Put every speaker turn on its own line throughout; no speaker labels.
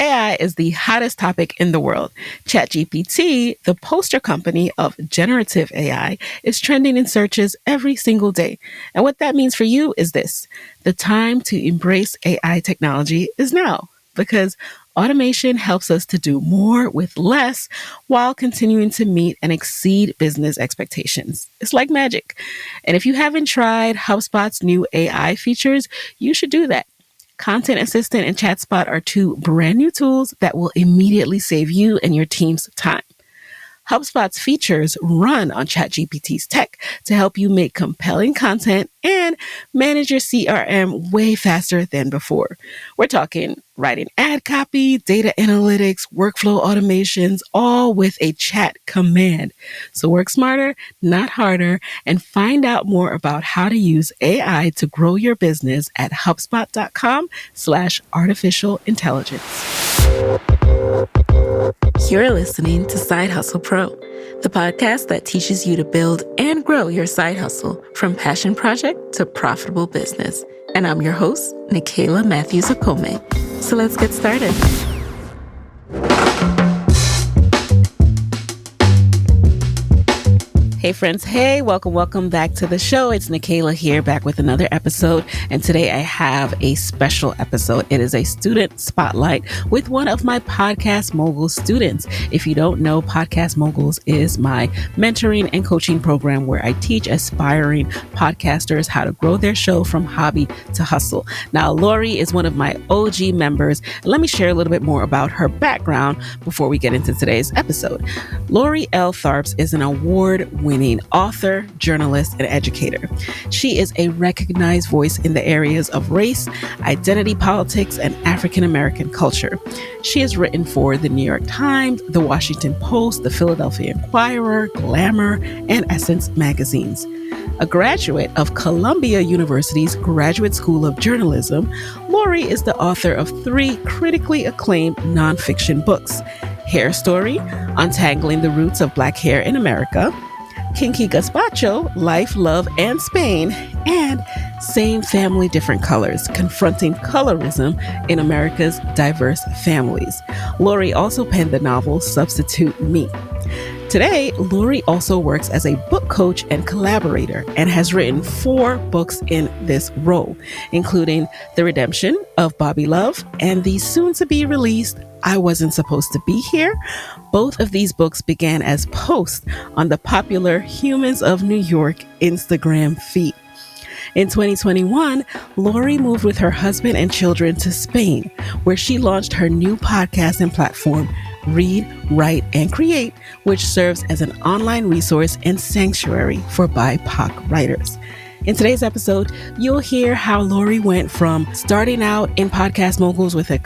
AI is the hottest topic in the world. ChatGPT, the poster company of generative AI, is trending in searches every single day. And what that means for you is this: the time to embrace AI technology is now, because automation helps us to do more with less while continuing to meet and exceed business expectations. It's like magic. And if you haven't tried HubSpot's new AI features, you should do that. Content Assistant and ChatSpot are two brand new tools that will immediately save you and your team's time. HubSpot's features run on ChatGPT's tech to help you make compelling content and manage your CRM way faster than before. We're talking writing ad copy, data analytics, workflow automations, all with a chat command. So work smarter, not harder, and find out more about how to use AI to grow your business at HubSpot.com/artificial intelligence. You're listening to Side Hustle Pro, the podcast that teaches you to build and grow your side hustle from passion project to profitable business. And I'm your host, Nicaila Matthews-Okome. So let's get started. Hey friends, hey, welcome back to the show. It's Nicaila here, back with another episode. And today I have a special episode. It is a student spotlight with one of my Podcast Moguls students. If you don't know, Podcast Moguls is my mentoring and coaching program where I teach aspiring podcasters how to grow their show from hobby to hustle. Now, Lori is one of my OG members. Let me share a little bit more about her background before we get into today's episode. Lori L. Tharps is an award-winning author, journalist, and educator. She is a recognized voice in the areas of race, identity politics, and African American culture. She has written for the New York Times, the Washington Post, the Philadelphia Inquirer, Glamour, and Essence magazines. A graduate of Columbia University's Graduate School of Journalism, Lori is the author of 3 critically acclaimed nonfiction books: Hair Story, Untangling the Roots of Black Hair in America; Kinky, Gazpacho, Life, Love, and Spain; and Same Family, Different Colors, Confronting Colorism in America's Diverse Families. Lori also penned the novel Substitute Me. Today, Lori also works as a book coach and collaborator and has written 4 books in this role, including The Redemption of Bobby Love and the soon-to-be-released I Wasn't Supposed to Be Here. Both of these books began as posts on the popular Humans of New York Instagram feed. In 2021, Lori moved with her husband and children to Spain, where she launched her new podcasting platform, Read, Write, and Create, which serves as an online resource and sanctuary for BIPOC writers. In today's episode, you'll hear how Lori went from starting out in Podcast Moguls with a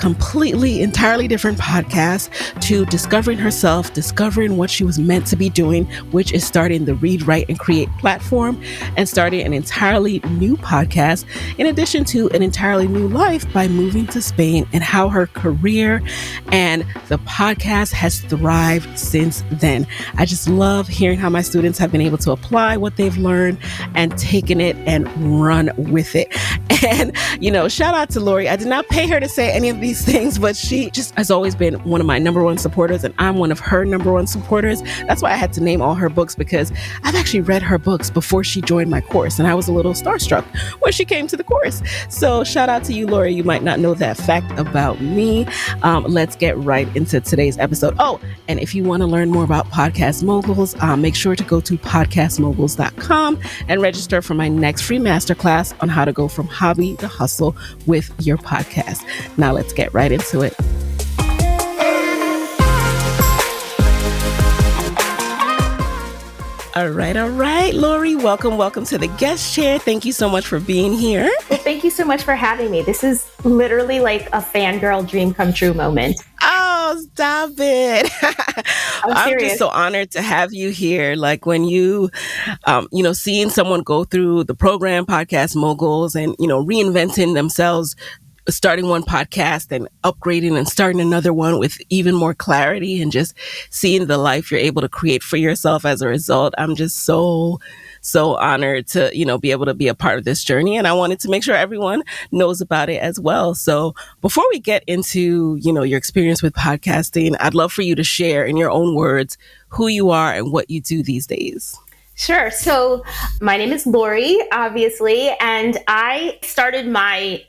entirely different podcast to discovering herself, discovering what she was meant to be doing, which is starting the Read, Write, and Create platform, and starting an entirely new podcast, in addition to an entirely new life by moving to Spain, and how her career and the podcast has thrived since then. I just love hearing how my students have been able to apply what they've learned and taken it and run with it. And, shout out to Lori. I did not pay her to say any of these things, but she just has always been one of my number one supporters, and I'm one of her number one supporters. That's why I had to name all her books, because I've actually read her books before she joined my course, and I was a little starstruck when she came to the course. So shout out to you, Lori. You might not know that fact about me. Let's get right into today's episode. Oh, and if you want to learn more about Podcast Moguls, make sure to go to podcastmoguls.com and register for my next free masterclass on how to go from hobby to hustle with your podcast. Now let's get right into it. All right. Lori, welcome to the guest chair. Thank you so much for being here.
Well, thank you so much for having me. This is literally like a fangirl dream come true moment.
Oh, stop it. I'm just so honored to have you here. Like when you, seeing someone go through the program Podcast Moguls and, reinventing themselves starting one podcast and upgrading and starting another one with even more clarity and just seeing the life you're able to create for yourself as a result. I'm just so honored to, be able to be a part of this journey. And I wanted to make sure everyone knows about it as well. So before we get into, your experience with podcasting, I'd love for you to share in your own words who you are and what you do these days.
Sure. So my name is Lori, obviously, and I started my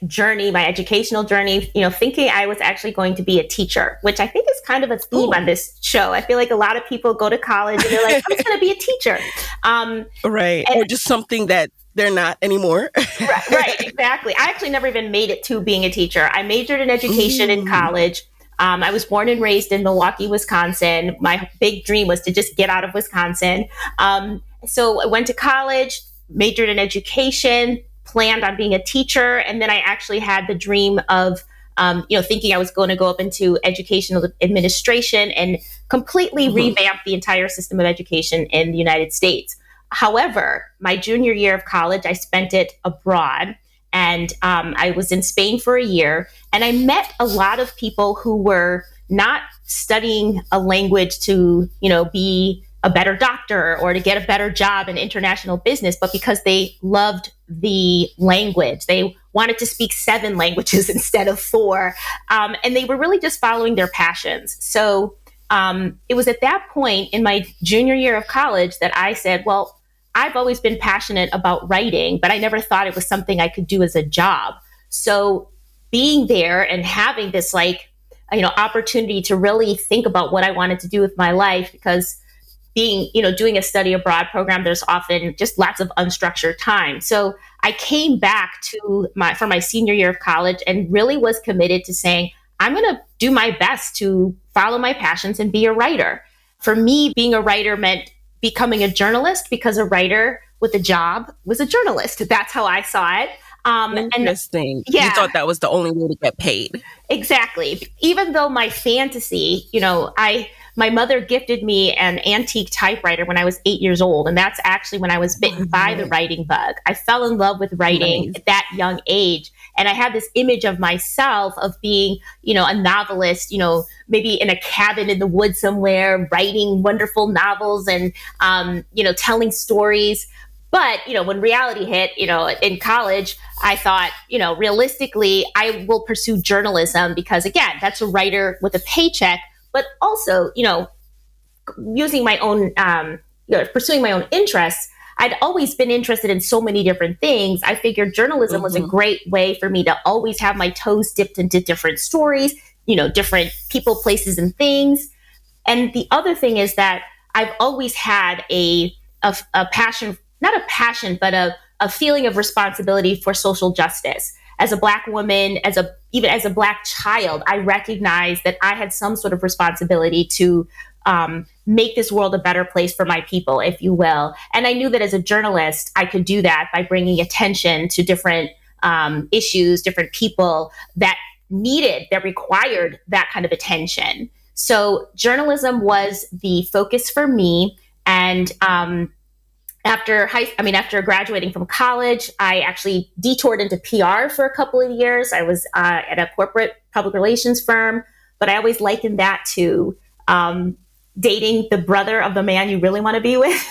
journey, my educational journey, thinking I was actually going to be a teacher, which I think is kind of a theme on this show. I feel like a lot of people go to college and they're like, I'm just going to be a teacher.
Right. Or just something that they're not anymore.
Right. Exactly. I actually never even made it to being a teacher. I majored in education in college. I was born and raised in Milwaukee, Wisconsin. My big dream was to just get out of Wisconsin. So I went to college, majored in education, planned on being a teacher. And then I actually had the dream of, thinking I was going to go up into educational administration and completely revamp the entire system of education in the United States. However, my junior year of college, I spent it abroad. And I was in Spain for a year, and I met a lot of people who were not studying a language to, be a better doctor or to get a better job in international business, but because they loved the language. They wanted to speak 7 languages instead of 4. And they were really just following their passions. So it was at that point in my junior year of college that I said, well, I've always been passionate about writing, but I never thought it was something I could do as a job. So being there and having this opportunity to really think about what I wanted to do with my life, because doing a study abroad program, there's often just lots of unstructured time. So I came back for my senior year of college and really was committed to saying, I'm going to do my best to follow my passions and be a writer. For me, being a writer meant becoming a journalist, because a writer with a job was a journalist. That's how I saw it.
Interesting.
And, yeah,
you thought that was the only way to get paid.
Exactly. Even though my fantasy, my mother gifted me an antique typewriter when I was 8 years old. And that's actually when I was bitten by the writing bug. I fell in love with writing at that young age. And I had this image of myself of being, a novelist, maybe in a cabin in the woods somewhere, writing wonderful novels and, telling stories. But, when reality hit, in college, I thought, realistically, I will pursue journalism because, again, that's a writer with a paycheck. But also, using my own, pursuing my own interests, I'd always been interested in so many different things. I figured journalism was a great way for me to always have my toes dipped into different stories, different people, places, and things. And the other thing is that I've always had a passion, not a passion, but a feeling of responsibility for social justice. As a Black woman, even as a Black child, I recognized that I had some sort of responsibility to make this world a better place for my people, if you will. And I knew that as a journalist, I could do that by bringing attention to different issues, different people that required that kind of attention. So journalism was the focus for me. And after graduating from college, I actually detoured into PR for a couple of years. I was at a corporate public relations firm, but I always likened that to dating the brother of the man you really want to be with.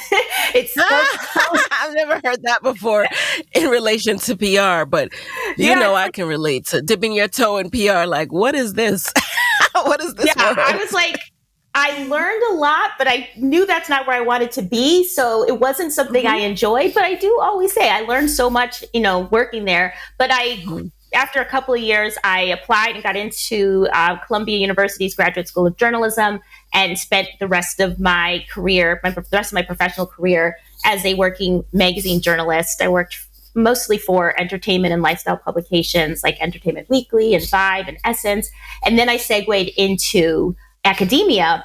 I've never heard that before in relation to PR, but I can relate to dipping your toe in PR. Like, what is this? What is this?
Yeah,
world?
I was like, I learned a lot, but I knew that's not where I wanted to be. So it wasn't something I enjoyed, but I do always say I learned so much, working there. But after a couple of years, I applied and got into Columbia University's Graduate School of Journalism and spent the rest of my career, the rest of my professional career as a working magazine journalist. I worked mostly for entertainment and lifestyle publications like Entertainment Weekly and Vibe and Essence. And then I segued into academia.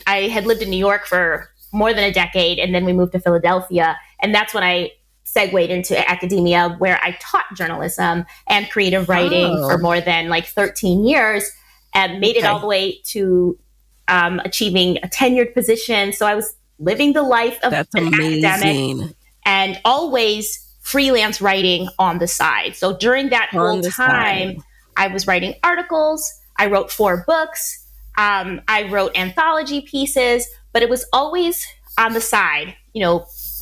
I had lived in New York for more than a decade, and then we moved to Philadelphia. And that's when I segued into academia, where I taught journalism and creative writing for more than 13 years and made it all the way to achieving a tenured position. So I was living the life of an academic and always freelance writing on the side. So during that whole time, I was writing articles. I wrote 4 books. I wrote anthology pieces, but it was always on the side,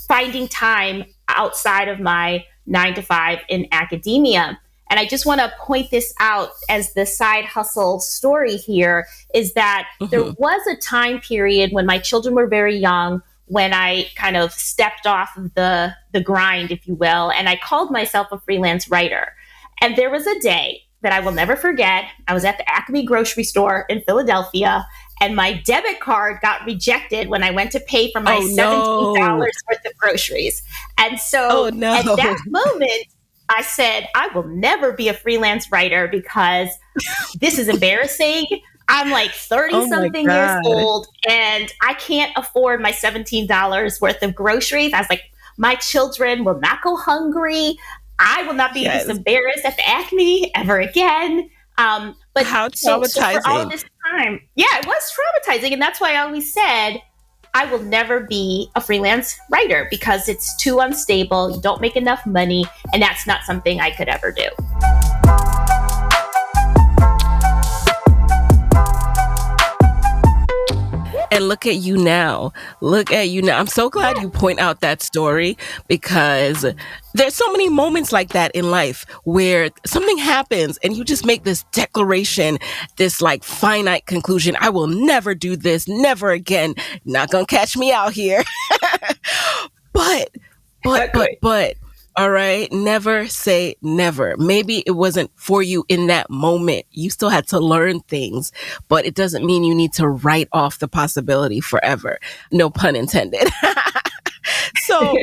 finding time outside of my 9 to 5 in academia. And I just want to point this out as the side hustle story here is that there was a time period when my children were very young, when I kind of stepped off of the grind, if you will, and I called myself a freelance writer. And there was a day that I will never forget. I was at the Acme grocery store in Philadelphia, and my debit card got rejected when I went to pay for my $17 worth of groceries. And so at that moment, I said, I will never be a freelance writer because this is embarrassing. I'm like 30-something years old, and I can't afford my $17 worth of groceries. I was like, my children will not go hungry. I will not be this embarrassed at the Acme ever again. But
how traumatizing.
So for all this time, it was traumatizing. And that's why I always said, I will never be a freelance writer because it's too unstable. You don't make enough money. And that's not something I could ever do.
And look at you now. I'm so glad you point out that story because there's so many moments like that in life where something happens and you just make this declaration, this like finite conclusion. I will never do this, never again. Not gonna catch me out here. But, all right, never say never. Maybe it wasn't for you in that moment. You still had to learn things, but it doesn't mean you need to write off the possibility forever. No pun intended. So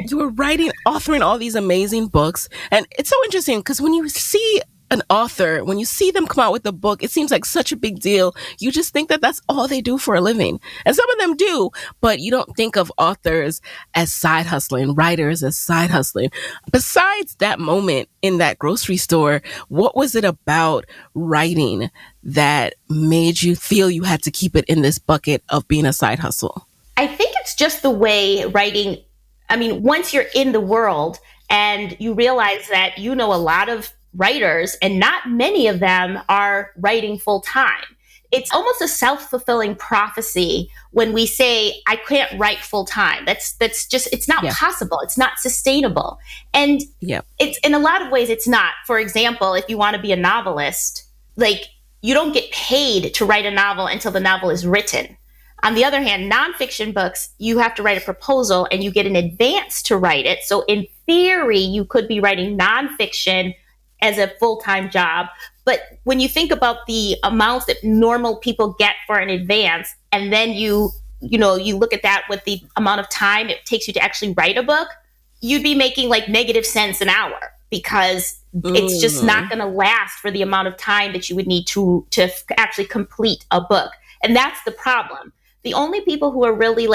you were authoring all these amazing books. And it's so interesting because when you see an author, when you see them come out with a book, it seems like such a big deal. You just think that that's all they do for a living. And some of them do, but you don't think of authors as side hustling, writers as side hustling. Besides that moment in that grocery store, what was it about writing that made you feel you had to keep it in this bucket of being a side hustle?
I think it's just the way writing, once you're in the world and you realize that a lot of writers and not many of them are writing full time. It's almost a self-fulfilling prophecy when we say, I can't write full time. That's just, it's not possible. It's not sustainable. And it's in a lot of ways, it's not. For example, if you want to be a novelist, you don't get paid to write a novel until the novel is written. On the other hand, nonfiction books, you have to write a proposal and you get an advance to write it. So in theory, you could be writing nonfiction as a full-time job. But when you think about the amounts that normal people get for an advance, and then you look at that with the amount of time it takes you to actually write a book, you'd be making negative cents an hour because it's just not going to last for the amount of time that you would need to actually complete a book. And that's the problem. The only people who are really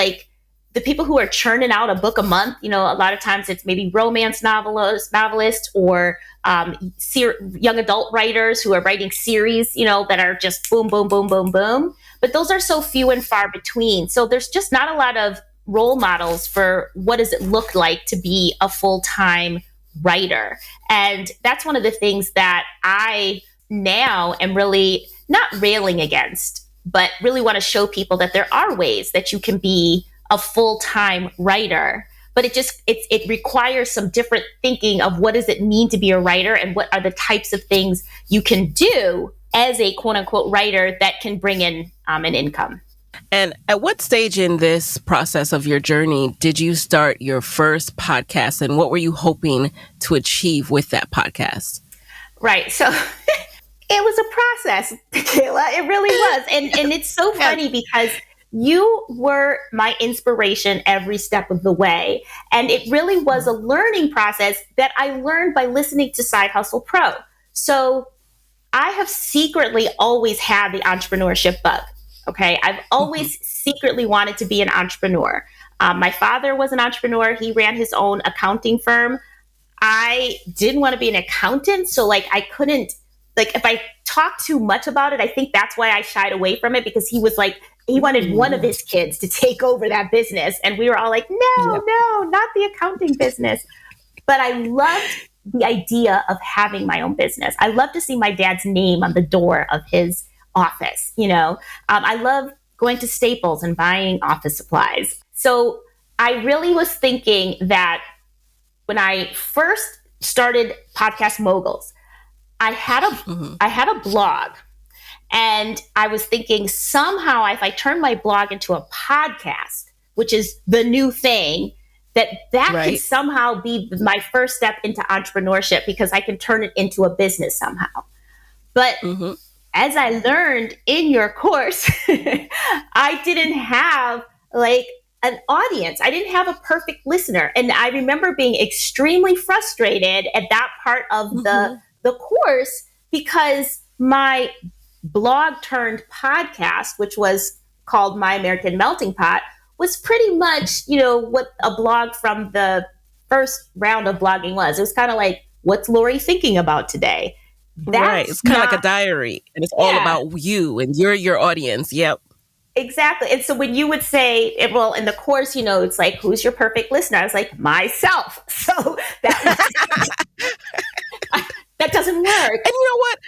the people who are churning out a book a month, a lot of times it's maybe romance novelists or young adult writers who are writing series, that are just boom, boom, boom, boom, boom. But those are so few and far between. So there's just not a lot of role models for what does it look like to be a full-time writer. And that's one of the things that I now am really not railing against, but really want to show people that there are ways that you can be a full-time writer, but it requires some different thinking of what does it mean to be a writer and what are the types of things you can do as a quote unquote writer that can bring in an income.
And at what stage in this process of your journey did you start your first podcast, and what were you hoping to achieve with that podcast?
Right. So it was a process, Kayla. It really was. And it's so funny because you were my inspiration every step of the way. And it really was a learning process that I learned by listening to Side Hustle Pro. So I have secretly always had the entrepreneurship bug. Okay. I've always secretly wanted to be an entrepreneur. My father was an entrepreneur. He ran his own accounting firm. I didn't want to be an accountant. So I couldn't, if I talked too much about it, I think that's why I shied away from it, because he was he wanted one of his kids to take over that business. And we were all like, no, not the accounting business. But I loved the idea of having my own business. I love to see my dad's name on the door of his office. I love going to Staples and buying office supplies. So I really was thinking that when I first started Podcast Moguls, I had a blog, and I was thinking somehow if I turn my blog into a podcast, which is the new thing, that could somehow be my first step into entrepreneurship, because I can turn it into a business somehow. But as I learned in your course, I didn't have like an audience. I didn't have a perfect listener. And I remember being extremely frustrated at that part of the course, because my blog turned podcast, which was called My American Melting Pot, was pretty much, what a blog from the first round of blogging was. It was kind of like, what's Lori thinking about today?
Right. It's kind of like a diary, and it's all about you and you're your audience. Yep.
Exactly. And so when you would say, well, in the course, it's like, who's your perfect listener? I was like, myself. So that doesn't work.
And you know what?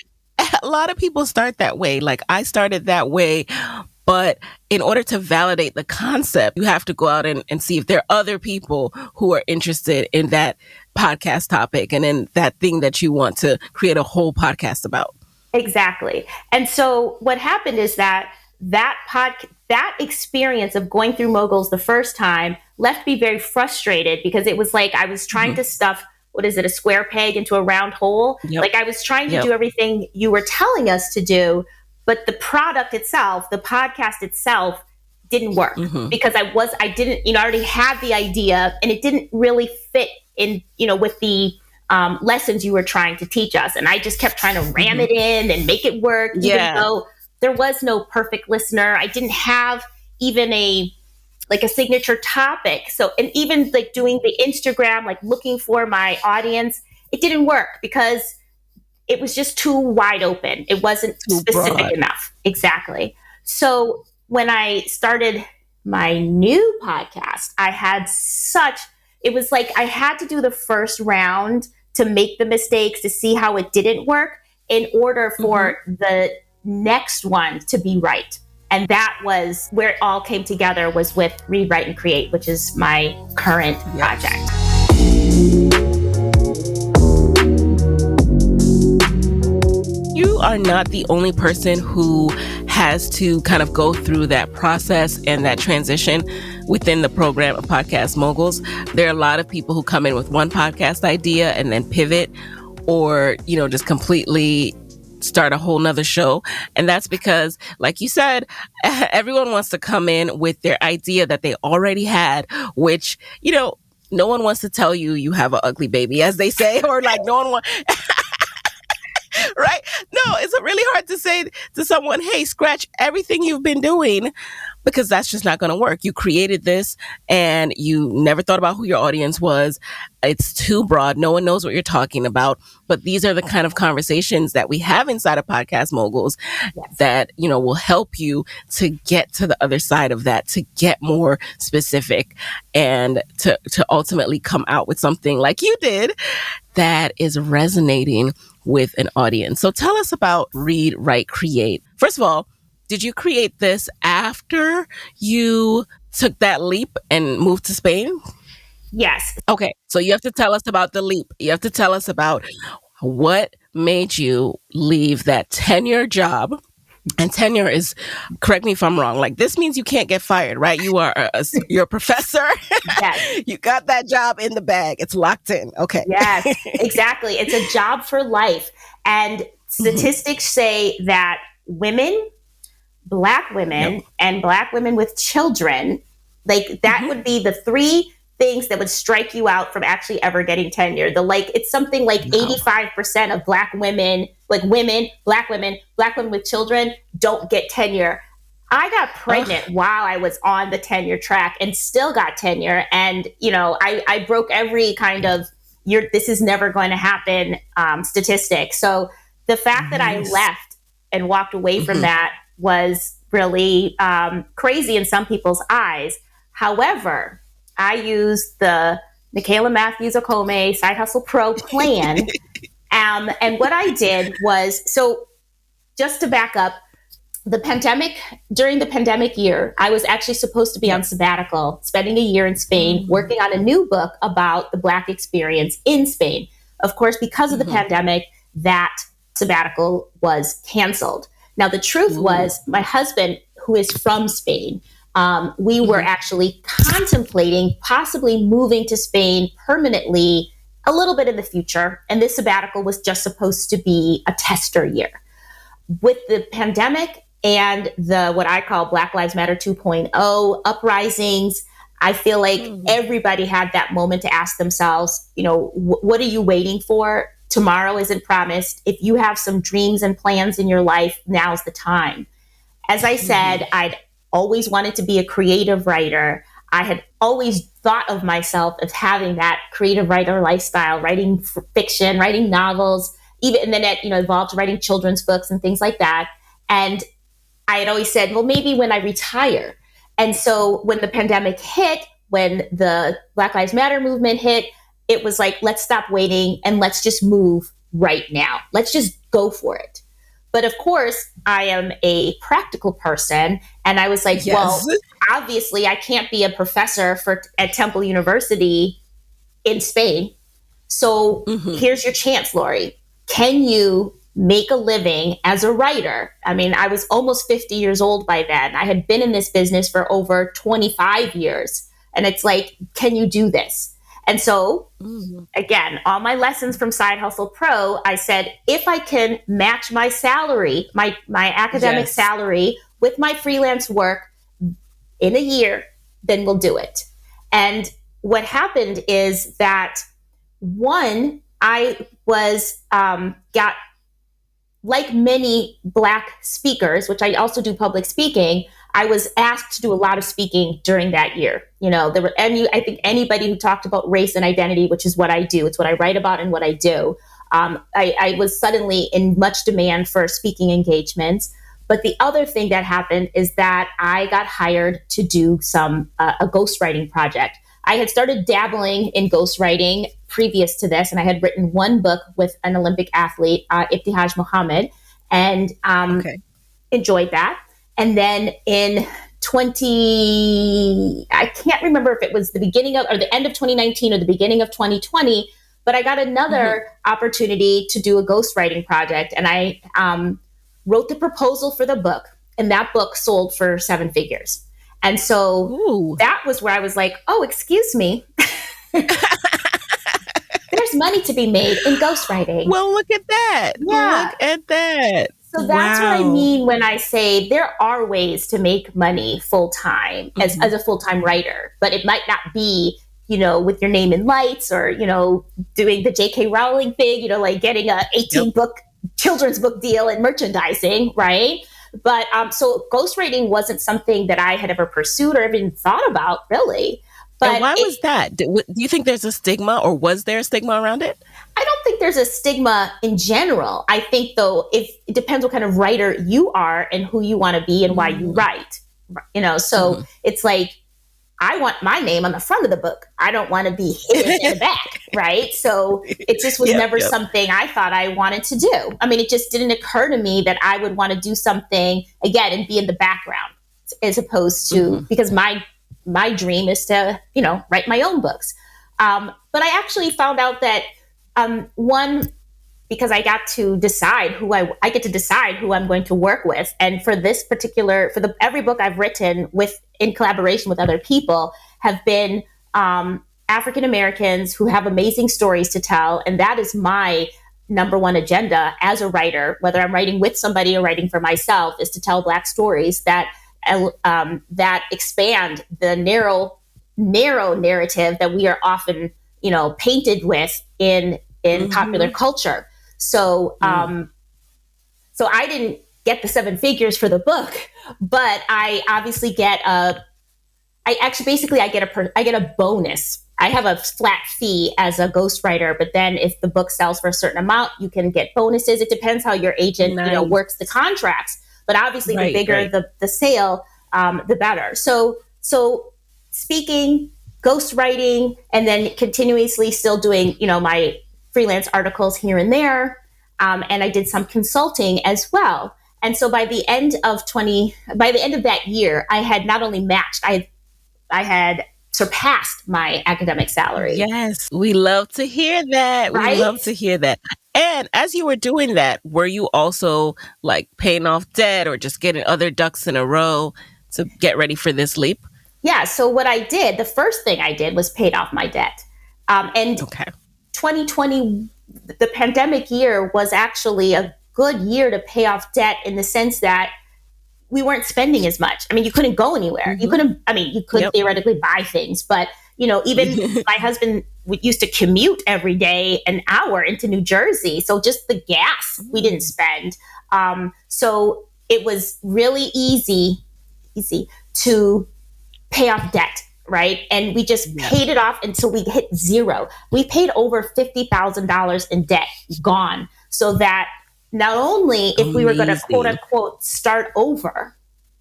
A lot of people start that way. Like I started that way. But in order to validate the concept, you have to go out and see if there are other people who are interested in that podcast topic and in that thing that you want to create a whole podcast about.
Exactly. And so what happened is that experience of going through Moguls the first time left me very frustrated, because it was like I was trying to stuff, a square peg into a round hole?
Yep.
Like I was trying to do everything you were telling us to do, but the product itself, the podcast itself, didn't work because I already had the idea, and it didn't really fit in, with the lessons you were trying to teach us. And I just kept trying to ram it in and make it work, even though there was no perfect listener. I didn't have even a signature topic. So, and even like doing the Instagram, like looking for my audience, it didn't work because it was just too wide open. It wasn't too specific broad enough. Exactly. So when I started my new podcast, it was like I had to do the first round to make the mistakes, to see how it didn't work in order for the next one to be right. And that was where it all came together, was with Read, Write, and Create, which is my current project.
You are not the only person who has to kind of go through that process and that transition within the program of Podcast Moguls. There are a lot of people who come in with one podcast idea and then pivot, or, just completely start a whole nother show. And that's because, like you said, everyone wants to come in with their idea that they already had, which, no one wants to tell you have an ugly baby, as they say, or like no one wants... Right? No, it's really hard to say to someone, hey, scratch everything you've been doing, because that's just not going to work. You created this and you never thought about who your audience was. It's too broad. No one knows what you're talking about. But these are the kind of conversations that we have inside of Podcast Moguls that, will help you to get to the other side of that, to get more specific, and to ultimately come out with something like you did that is resonating with an audience. So tell us about Read, Write, Create. First of all, did you create this after you took that leap and moved to Spain?
Yes.
Okay. So you have to tell us about the leap. You have to tell us about what made you leave that tenure job. And tenure is, correct me if I'm wrong, like this means you can't get fired, right? You are you're a professor.
Yes.
You got that job in the bag. It's locked in. Okay.
Yes, exactly. It's a job for life. And statistics say that Black women, and Black women with children, like that would be the three things that would strike you out from actually ever getting tenure. It's something like 85% of Black women, Black women with children don't get tenure. I got pregnant while I was on the tenure track and still got tenure. And, I broke every kind of, this is never going to happen statistic. So the fact that I left and walked away from that was really crazy in some people's eyes. However, I used the Nikayla Matthews Okome Side Hustle Pro plan. And what I did was, so just to back up, during the pandemic year, I was actually supposed to be on sabbatical, spending a year in Spain, working on a new book about the Black experience in Spain. Of course, because of the pandemic, that sabbatical was canceled. Now, the truth was, my husband, who is from Spain, we were actually contemplating possibly moving to Spain permanently a little bit in the future. And this sabbatical was just supposed to be a tester year. With the pandemic and the what I call Black Lives Matter 2.0 uprisings, I feel like everybody had that moment to ask themselves, what are you waiting for? Tomorrow isn't promised. If you have some dreams and plans in your life, now's the time. As I said, I'd always wanted to be a creative writer. I had always thought of myself as having that creative writer lifestyle, writing fiction, writing novels, and then it evolved to writing children's books and things like that. And I had always said, well, maybe when I retire. And so when the pandemic hit, when the Black Lives Matter movement hit, it was like, let's stop waiting and let's just move right now. Let's just go for it. But of course, I am a practical person. And I was like, well, obviously I can't be a professor at Temple University in Spain. So here's your chance, Lori. Can you make a living as a writer? I mean, I was almost 50 years old by then. I had been in this business for over 25 years. And it's like, can you do this? And so, again, all my lessons from Side Hustle Pro, I said, if I can match my salary, my academic salary with my freelance work in a year, then we'll do it. And what happened is that, one, I was got, like many Black speakers, which I also do public speaking, I was asked to do a lot of speaking during that year. I think anybody who talked about race and identity, which is what I do, it's what I write about and what I do. I was suddenly in much demand for speaking engagements. But the other thing that happened is that I got hired to do a ghostwriting project. I had started dabbling in ghostwriting previous to this, and I had written one book with an Olympic athlete, Ibtihaj Muhammad, and enjoyed that. And then in I can't remember if it was the beginning of or the end of 2019 or the beginning of 2020, but I got another opportunity to do a ghostwriting project. And I wrote the proposal for the book, and that book sold for 7 figures. And so that was where I was like, oh, excuse me. There's money to be made in ghostwriting.
Well, look at that. Yeah. Look at that.
So that's what I mean when I say there are ways to make money full-time as a full-time writer, but it might not be, with your name in lights or, doing the J.K. Rowling thing, like getting a 18-book children's book deal and merchandising, right? But so ghostwriting wasn't something that I had ever pursued or even thought about, really. But
and why was that? Do you think there's a stigma, or was there a stigma around it?
I don't think there's a stigma in general. I think, though, it depends what kind of writer you are and who you want to be and why you write. So it's like, I want my name on the front of the book. I don't want to be hidden in the back, right? So it just was never something I thought I wanted to do. I mean, it just didn't occur to me that I would want to do something, again, and be in the background as opposed to, because my dream is to, write my own books. But I actually found out that because I got to decide I get to decide who I'm going to work with. And for this particular, every book I've written in collaboration with other people have been African Americans who have amazing stories to tell. And that is my number one agenda as a writer, whether I'm writing with somebody or writing for myself, is to tell Black stories that expand the narrow narrative that we are often, painted with in popular culture. So, so I didn't get the 7 figures for the book, but I obviously get I get a bonus. I have a flat fee as a ghostwriter, but then if the book sells for a certain amount, you can get bonuses. It depends how your agent, works the contracts. But obviously, the bigger the sale, the better. So speaking, ghostwriting, and then continuously still doing, my freelance articles here and there. And I did some consulting as well. And so by the end of that year, I had not only matched, I had surpassed my academic salary.
Yes, we love to hear that.
Right?
We love to hear that. And as you were doing that, were you also like paying off debt or just getting other ducks in a row to get ready for this leap?
Yeah. So what I did, the first thing I did was paid off my debt. And 2020, the pandemic year, was actually a good year to pay off debt in the sense that we weren't spending as much. I mean, you couldn't go anywhere. You could theoretically buy things, but even my husband used to commute every day an hour into New Jersey. So just the gas we didn't spend. So it was really easy to pay off debt, right? And we just paid it off until we hit zero. We paid over $50,000 in debt, gone. So that not only if we were going to quote unquote start over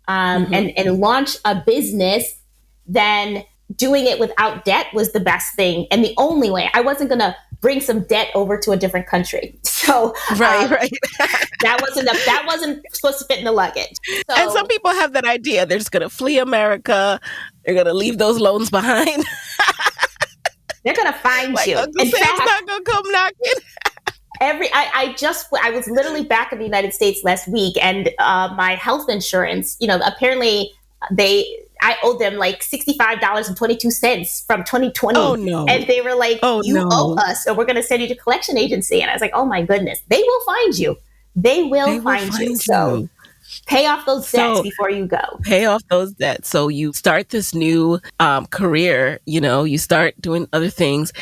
and launch a business, then doing it without debt was the best thing. And the only way. I wasn't going to bring some debt over to a different country. So
right.
that wasn't supposed to fit in the luggage. So,
and some people have that idea. They're just going to flee America. They're going to leave those loans behind.
They're going to find you.
Uncle Sam's not going to come knocking.
I was literally back in the United States last week, and my health insurance, apparently I owed them like $65.22 from 2020. Oh no. And they were like, you owe us, so we're going to send you to collection agency. And I was like, oh my goodness, they will find you. They will find you. So pay off those debts before you go.
Pay off those debts. So you start this new career, you start doing other things.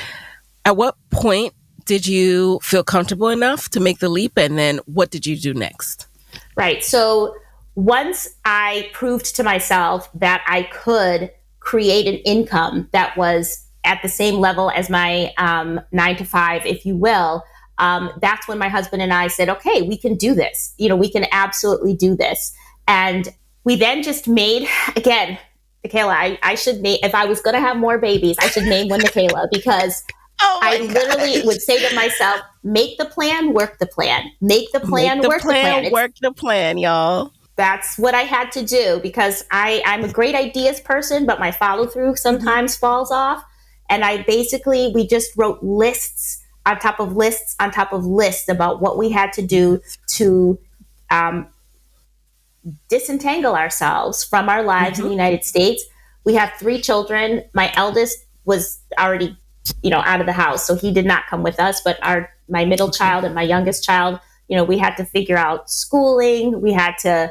At what point did you feel comfortable enough to make the leap? And then what did you do next?
Right. So once I proved to myself that I could create an income that was at the same level as my 9 to 5, if you will, that's when my husband and I said, okay, we can do this. We can absolutely do this. And we then just made, again, Michaela, I should name, if I was going to have more babies, I should name one Michaela, because I literally would say to myself, make the plan, work the plan. Make the plan, work the plan.
Work the plan, y'all.
That's what I had to do, because I'm a great ideas person, but my follow through sometimes falls off. And we just wrote lists on top of lists on top of lists about what we had to do to disentangle ourselves from our lives in the United States. We have 3 children. My eldest was already out of the house, so he did not come with us, but my middle child and my youngest child, we had to figure out schooling. We had to,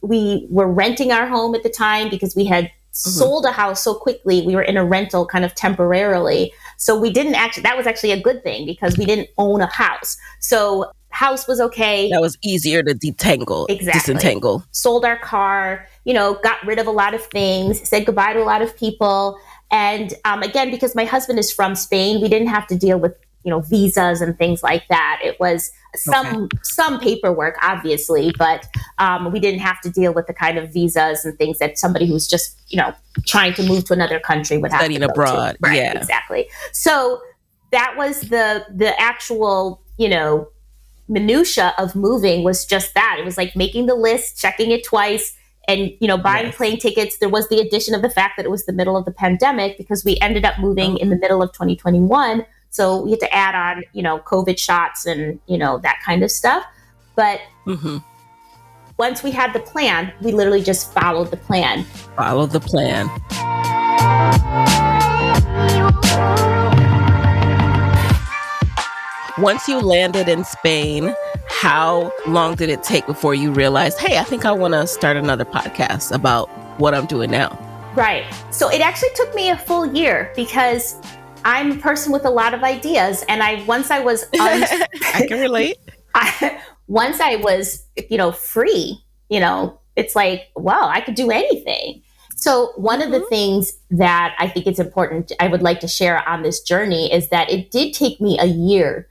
we were renting our home at the time because we had sold a house so quickly. We were in a rental kind of temporarily. So that was actually a good thing because we didn't own a house. So house was okay.
That was easier to disentangle.
Sold our car, got rid of a lot of things, said goodbye to a lot of people. And again, because my husband is from Spain, we didn't have to deal with, visas and things like that. It was some paperwork, obviously, but we didn't have to deal with the kind of visas and things that somebody who's just, trying to move to another country would have to go
abroad.
Right,
yeah,
exactly. So that was the actual, minutia of moving was just that. It was like making the list, checking it twice, and, buying plane tickets. There was the addition of the fact that it was the middle of the pandemic because we ended up moving in the middle of 2021. So we had to add on, COVID shots and, that kind of stuff. But once we had the plan, we literally just followed the plan.
Once you landed in Spain, how long did it take before you realized, hey, I think I want to start another podcast about what I'm doing now?
Right. So it actually took me a full year because I'm a person with a lot of ideas. And once I was...
I can relate.
Once I was, free, it's like, wow, I could do anything. So one of the things that I think it's important, I would like to share on this journey is that it did take me a year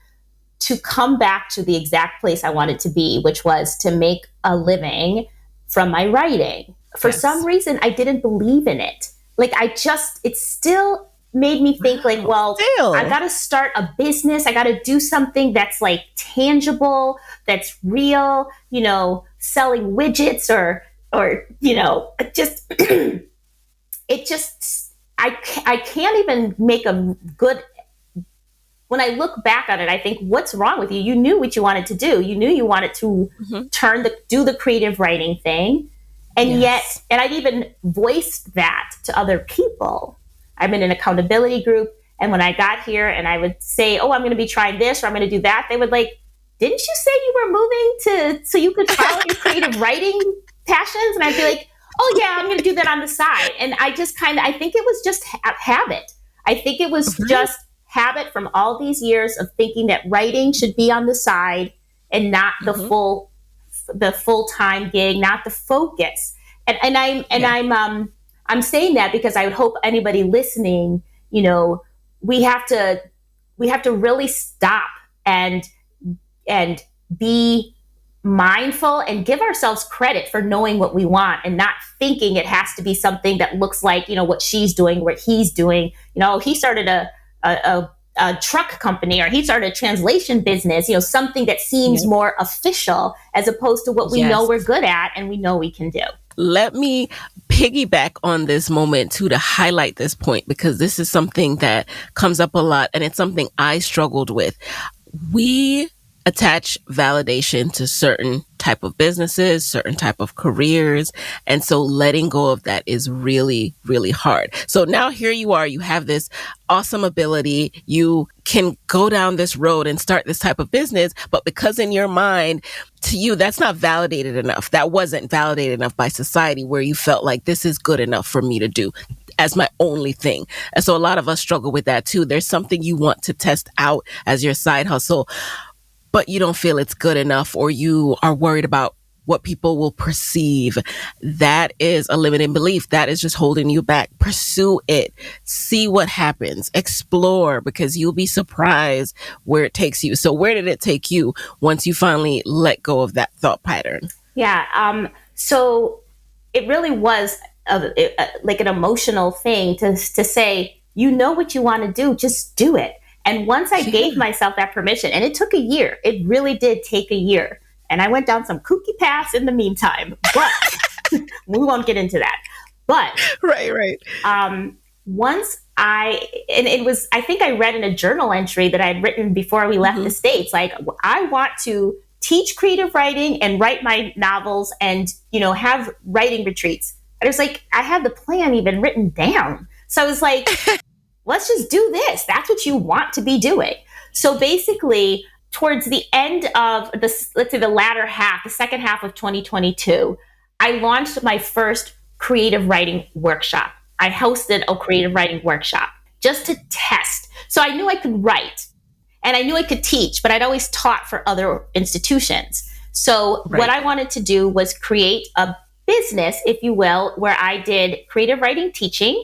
to come back to the exact place I wanted to be, which was to make a living from my writing. For some reason, I didn't believe in it. like, it still made me think like, well, I got to start a business. I got to do something that's like tangible, that's real, selling widgets or, just, I can't even make a good, when I look back on it, I think, what's wrong with you? You knew what you wanted to do. You knew you wanted to do the creative writing thing. And yet, and I'd even voiced that to other people. I'm in an accountability group. And when I got here and I would say, oh, I'm going to be trying this or I'm going to do that, they would like, didn't you say you were moving so you could follow your creative writing passions? And I'd be like, oh yeah, I'm going to do that on the side. And I just I think it was just habit. I think it was just habit from all these years of thinking that writing should be on the side and not the full-time gig, not the focus. And I'm saying that because I would hope anybody listening, we have to really stop and be mindful and give ourselves credit for knowing what we want and not thinking it has to be something that looks like, what she's doing, what he's doing. He started a truck company or he started a translation business, something that seems more official as opposed to what we know we're good at and we know we can do.
Let me piggyback on this moment too to highlight this point because this is something that comes up a lot and it's something I struggled with. We attach validation to certain type of businesses, certain type of careers. And so letting go of that is really, really hard. So now here you are, you have this awesome ability. You can go down this road and start this type of business, but because in your mind, to you, that's not validated enough. That wasn't validated enough by society where you felt like this is good enough for me to do as my only thing. And so a lot of us struggle with that too. There's something you want to test out as your side hustle, but you don't feel it's good enough or you are worried about what people will perceive. That is a limiting belief. That is just holding you back. Pursue it. See what happens. Explore because you'll be surprised where it takes you. So where did it take you once you finally let go of that thought pattern?
Yeah. So it really was like an emotional thing to say, what you want to do, just do it. And once I gave myself that permission, and it took a year, it really did take a year. And I went down some kooky paths in the meantime, but we won't get into that. But
right.
Once I think I read in a journal entry that I'd written before we left the States, like I want to teach creative writing and write my novels and, have writing retreats. And it was like, I had the plan even written down. So I was like, let's just do this. That's what you want to be doing. So basically, towards the end of let's say the latter half, the second half of 2022, I launched my first creative writing workshop. I hosted a creative writing workshop just to test. So I knew I could write and I knew I could teach, but I'd always taught for other institutions. So what I wanted to do was create a business, if you will, where I did creative writing teaching,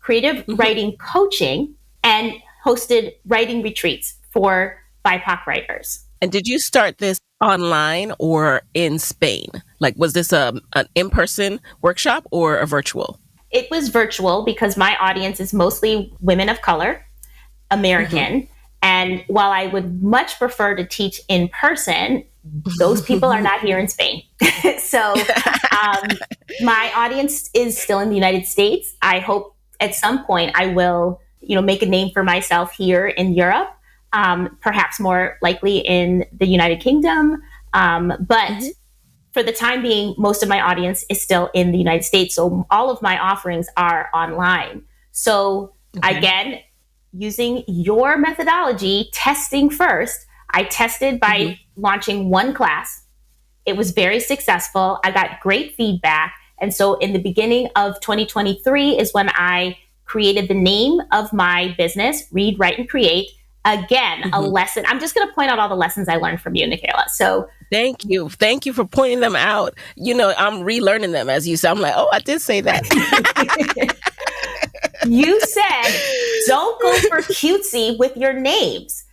creative writing coaching, and hosted writing retreats for BIPOC writers.
And did you start this online or in Spain? Like, was this an in-person workshop or a virtual?
It was virtual because my audience is mostly women of color, American. And while I would much prefer to teach in person, those people are not here in Spain. So my audience is still in the United States. I hope at some point I will, make a name for myself here in Europe, perhaps more likely in the United Kingdom. But for the time being, most of my audience is still in the United States. So all of my offerings are online. So again, using your methodology, testing first, I tested by launching one class. It was very successful. I got great feedback. And so in the beginning of 2023 is when I created the name of my business, Read, Write, and Create. Again, a lesson. I'm just going to point out all the lessons I learned from you, Nikayla. So
thank you. Thank you for pointing them out. I'm relearning them as you said. I'm like, oh, I did say that.
You said, don't go for cutesy with your names.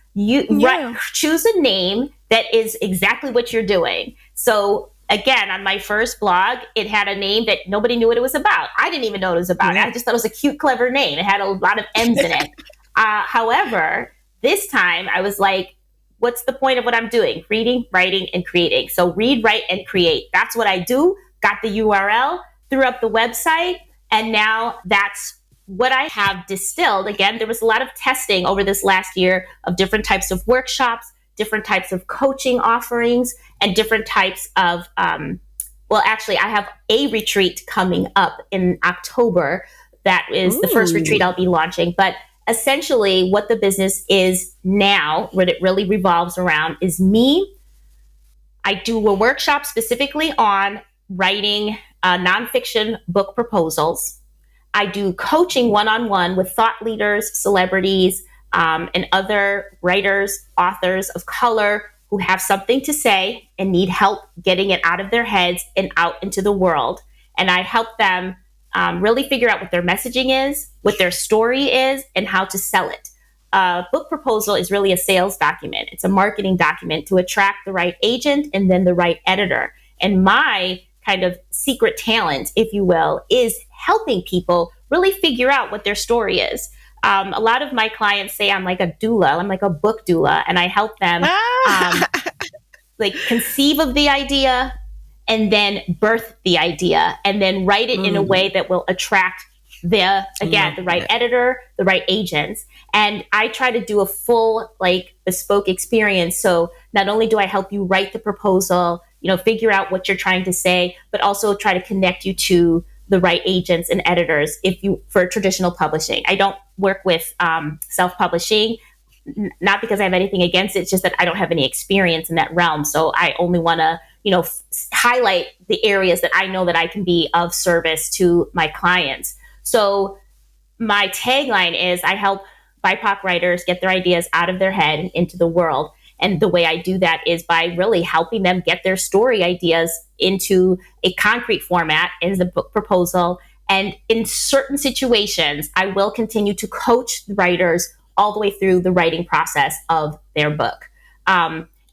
Choose a name that is exactly what you're doing. So again, on my first blog, it had a name that nobody knew what it was about. I didn't even know what it was about. I just thought it was a cute, clever name. It had a lot of M's in it. However, this time I was like, what's the point of what I'm doing? Reading, writing, and creating. So read, write, and create. That's what I do. Got the URL, threw up the website, and now that's what I have distilled. Again, there was a lot of testing over this last year of different types of workshops, different types of coaching offerings, and different types of, well, actually, I have a retreat coming up in October. That is the first retreat I'll be launching. But essentially, what the business is now, what it really revolves around, is me. I do a workshop specifically on writing nonfiction book proposals. I do coaching one-on-one with thought leaders, celebrities, and other writers, authors of color who have something to say and need help getting it out of their heads and out into the world. And I help them really figure out what their messaging is, what their story is, and how to sell it. A book proposal is really a sales document. It's a marketing document to attract the right agent and then the right editor. And my kind of secret talent, if you will, is helping people really figure out what their story is. A lot of my clients say I'm like a doula. I'm like a book doula, and I help them like conceive of the idea and then birth the idea and then write it in a way that will attract the right editor, the right agents. And I try to do a full like bespoke experience. So not only do I help you write the proposal, figure out what you're trying to say, but also try to connect you to the right agents and editors for traditional publishing. I don't work with self-publishing, not because I have anything against it. It's just that I don't have any experience in that realm. So I only want to, highlight the areas that I know that I can be of service to my clients. So my tagline is I help BIPOC writers get their ideas out of their head and into the world. And the way I do that is by really helping them get their story ideas into a concrete format as a book proposal. And in certain situations, I will continue to coach writers all the way through the writing process of their book.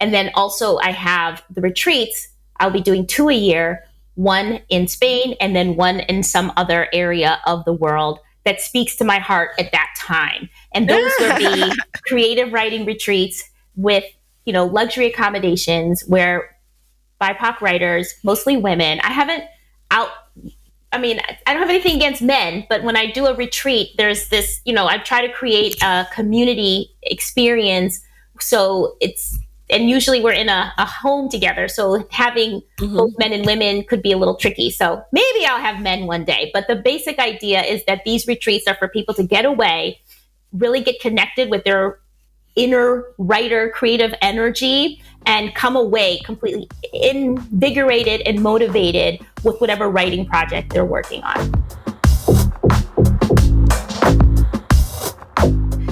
And then also I have the retreats. I'll be doing 2 a year, one in Spain and then one in some other area of the world that speaks to my heart at that time. And those will be creative writing retreats with, luxury accommodations where BIPOC writers, mostly women, I don't have anything against men, but when I do a retreat, there's this, I try to create a community experience. So and usually we're in a home together. So having both men and women could be a little tricky. So maybe I'll have men one day. But the basic idea is that these retreats are for people to get away, really get connected with their inner writer creative energy and come away completely invigorated and motivated with whatever writing project they're working on.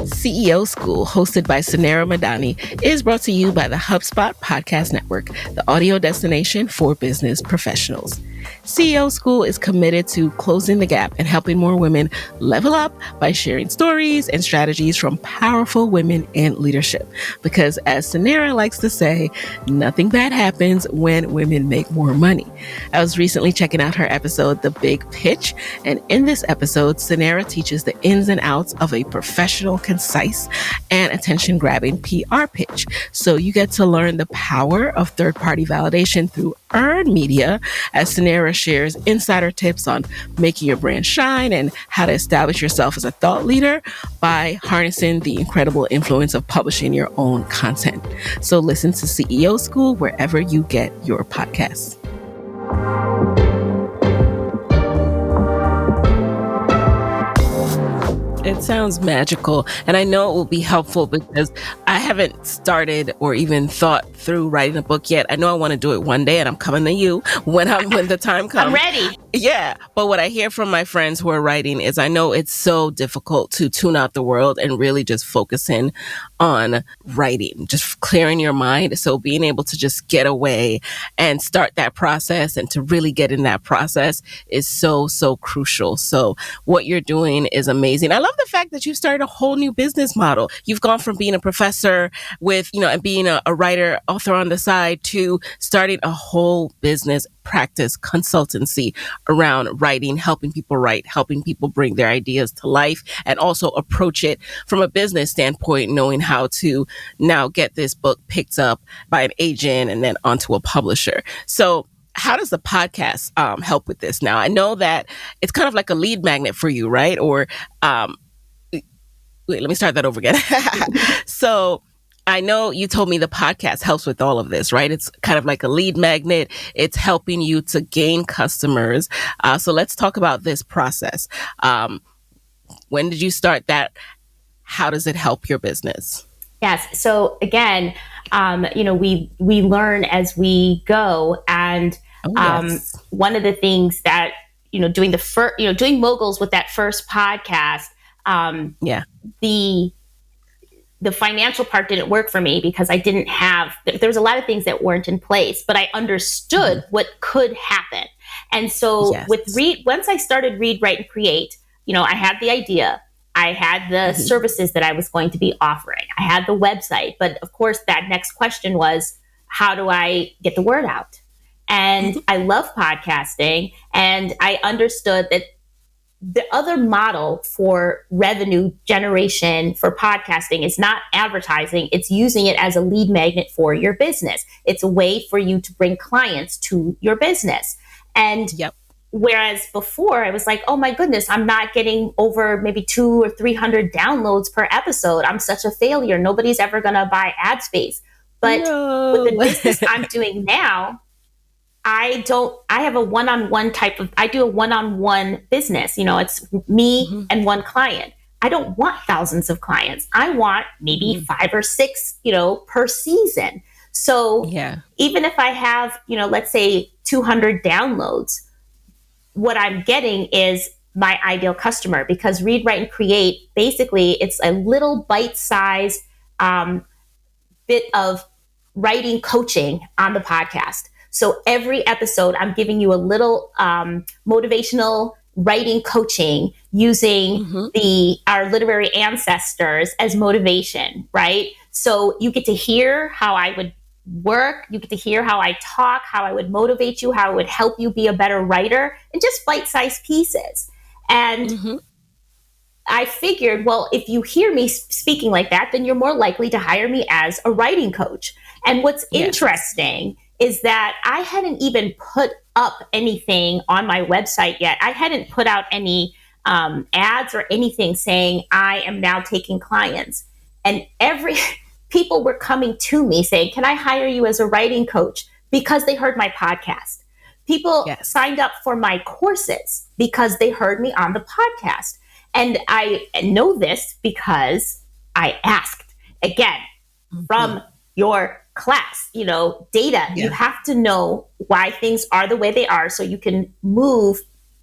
CEO School, hosted by Sanera Madani, is brought to you by the HubSpot Podcast Network, the audio destination for business professionals. CEO School is committed to closing the gap and helping more women level up by sharing stories and strategies from powerful women in leadership. Because as Sanera likes to say, nothing bad happens when women make more money. I was recently checking out her episode, The Big Pitch, and in this episode, Sanera teaches the ins and outs of a professional, concise, and attention-grabbing PR pitch. So you get to learn the power of third-party validation through earned media, as Sanera shares insider tips on making your brand shine and how to establish yourself as a thought leader by harnessing the incredible influence of publishing your own content. So listen to CEO School wherever you get your podcasts. It sounds magical, and I know it will be helpful because I haven't started or even thought through writing a book yet. I know I want to do it one day, and I'm coming to you when the time comes.
I'm ready.
Yeah, but what I hear from my friends who are writing is I know it's so difficult to tune out the world and really just focus in on writing, just clearing your mind. So being able to just get away and start that process and to really get in that process is so, so crucial. So what you're doing is amazing. I love the fact that you started a whole new business model. You've gone from being a professor with, and being a writer, author on the side to starting a whole business practice consultancy around writing, helping people write, helping people bring their ideas to life, and also approach it from a business standpoint, knowing how to now get this book picked up by an agent and then onto a publisher. So how does the podcast help with this? Now, I know that it's kind of like a lead magnet for you, right? Or wait, let me start that over again. So I know you told me the podcast helps with all of this, right? It's kind of like a lead magnet. It's helping you to gain customers. So let's talk about this process. When did you start that? How does it help your business?
Yes. So again, we learn as we go, and one of the things that doing Moguls with that first podcast, the financial part didn't work for me because I didn't have, there was a lot of things that weren't in place, but I understood what could happen. And so once I started Read, Write, and Create, I had the idea. I had the services that I was going to be offering. I had the website. But of course, that next question was, how do I get the word out? And I love podcasting. And I understood that the other model for revenue generation for podcasting is not advertising. It's using it as a lead magnet for your business. It's a way for you to bring clients to your business. And whereas before I was like, oh my goodness, I'm not getting over maybe 200 or 300 downloads per episode. I'm such a failure. Nobody's ever going to buy ad space. But with the business I'm doing now, I have a one-on-one I do a one-on-one business. It's me and one client. I don't want thousands of clients. I want maybe 5 or 6, per season. So even if I have, let's say 200 downloads, what I'm getting is my ideal customer, because Read, Write, and Create, basically it's a little bite-sized bit of writing coaching on the podcast. So every episode, I'm giving you a little motivational writing coaching using our literary ancestors as motivation, right? So you get to hear how I would work. You get to hear how I talk, how I would motivate you, how I would help you be a better writer, and just bite-sized pieces. And I figured, well, if you hear me speaking like that, then you're more likely to hire me as a writing coach. And what's interesting is that I hadn't even put up anything on my website yet. I hadn't put out any ads or anything saying I am now taking clients. And people were coming to me saying, can I hire you as a writing coach? Because they heard my podcast. People signed up for my courses because they heard me on the podcast. And I know this because I asked, again, from your class, data. You have to know why things are the way they are so you can move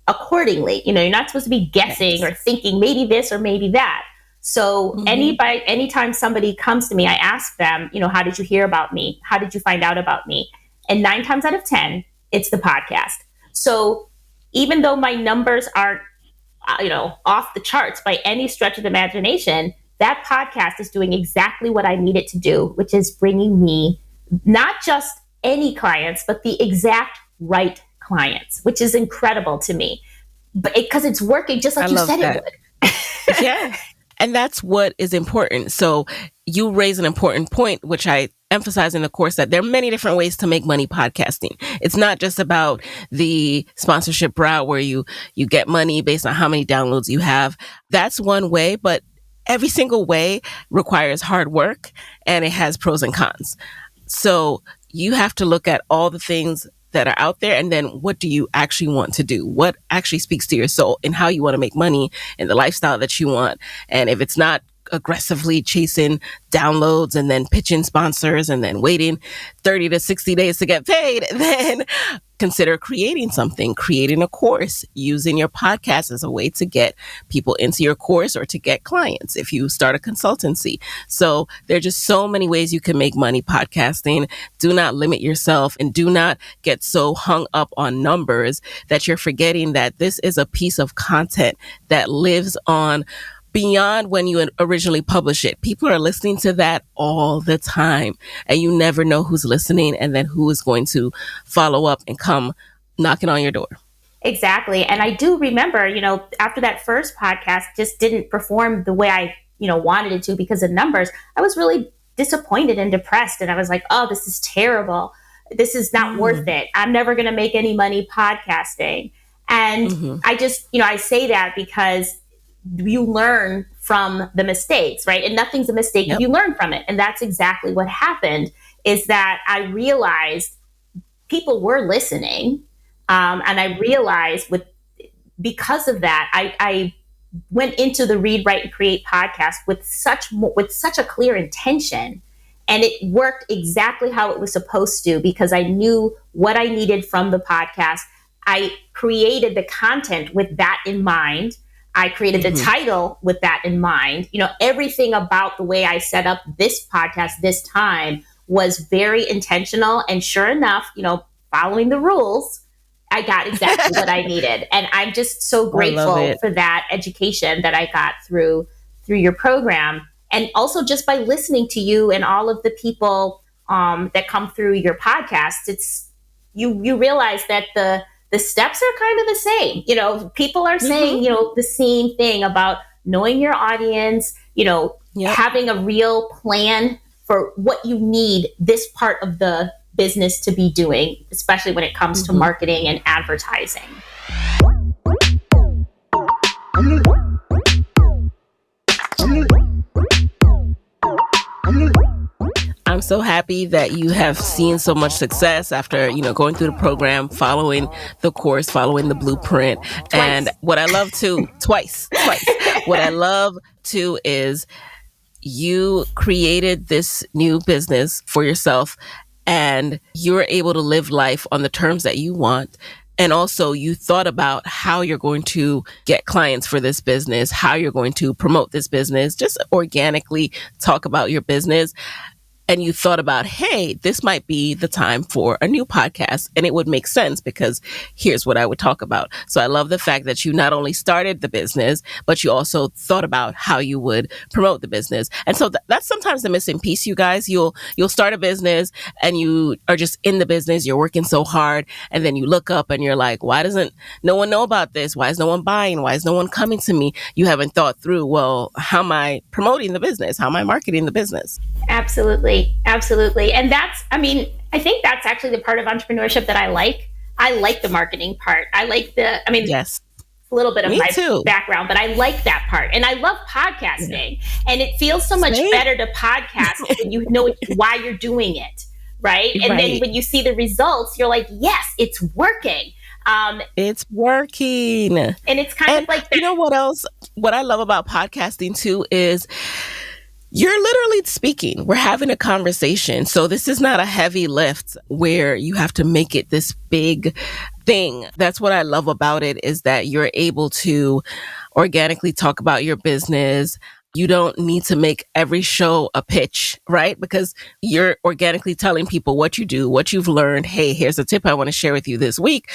accordingly. You're not supposed to be guessing or thinking maybe this or maybe that. So anytime somebody comes to me, I ask them, how did you hear about me? How did you find out about me? And 9 times out of 10, it's the podcast. So even though my numbers aren't, off the charts by any stretch of the imagination, that podcast is doing exactly what I need it to do, which is bringing me not just any clients, but the exact right clients, which is incredible to me. But because it's working just like you said it would.
Yeah. And that's what is important. So you raise an important point, which I emphasize in the course, that there are many different ways to make money podcasting. It's not just about the sponsorship route where you get money based on how many downloads you have. That's one way, but every single way requires hard work and it has pros and cons. So you have to look at all the things that are out there, and then what do you actually want to do? What actually speaks to your soul and how you want to make money and the lifestyle that you want. And if it's not aggressively chasing downloads and then pitching sponsors and then waiting 30 to 60 days to get paid, then consider creating a course, using your podcast as a way to get people into your course or to get clients if you start a consultancy. So there are just so many ways you can make money podcasting. Do not limit yourself and do not get so hung up on numbers that you're forgetting that this is a piece of content that lives on beyond when you originally publish it. People are listening to that all the time, and you never know who's listening and then who is going to follow up and come knocking on your door.
Exactly. And I do remember, after that first podcast just didn't perform the way I, wanted it to because of numbers, I was really disappointed and depressed. And I was like, oh, this is terrible. This is not worth it. I'm never going to make any money podcasting. And I just, I say that because you learn from the mistakes, right? And nothing's a mistake if you learn from it. And that's exactly what happened, is that I realized people were listening. And I realized because of that, I went into the Read, Write, and Create podcast with such a clear intention. And it worked exactly how it was supposed to, because I knew what I needed from the podcast. I created the content with that in mind. I created the title with that in mind. Everything about the way I set up this podcast this time was very intentional. And sure enough, following the rules, I got exactly what I needed. And I'm just so grateful for that education that I got through your program. And also just by listening to you and all of the people that come through your podcast, it's you realize that the steps are kind of the same. People are saying, the same thing about knowing your audience, having a real plan for what you need this part of the business to be doing, especially when it comes to marketing and advertising.
I'm so happy that you have seen so much success after, going through the program, following the course, following the blueprint.
Twice.
And what I love too, twice. What I love too is you created this new business for yourself and you're able to live life on the terms that you want. And also you thought about how you're going to get clients for this business, how you're going to promote this business, just organically talk about your business. And you thought about, hey, this might be the time for a new podcast. And it would make sense because here's what I would talk about. So I love the fact that you not only started the business, but you also thought about how you would promote the business. And so that's sometimes the missing piece, you guys. You'll start a business and you are just in the business. You're working so hard. And then you look up and you're like, why doesn't no one know about this? Why is no one buying? Why is no one coming to me? You haven't thought through, well, how am I promoting the business? How am I marketing the business?
Absolutely. And I think that's actually the part of entrepreneurship that I like. I like the marketing part. Yes. A little bit of my background, but I like that part. And I love podcasting. Yeah. And it feels so much better to podcast when you know why you're doing it, right? And then when you see the results, you're like, yes, it's working.
It's working.
And it's kind of like that.
You know what else? What I love about podcasting too is you're literally speaking. We're having a conversation. So this is not a heavy lift where you have to make it this big thing. That's what I love about it, is that you're able to organically talk about your business. You don't need to make every show a pitch, right? Because you're organically telling people what you do, what you've learned. Hey, here's a tip I want to share with you this week.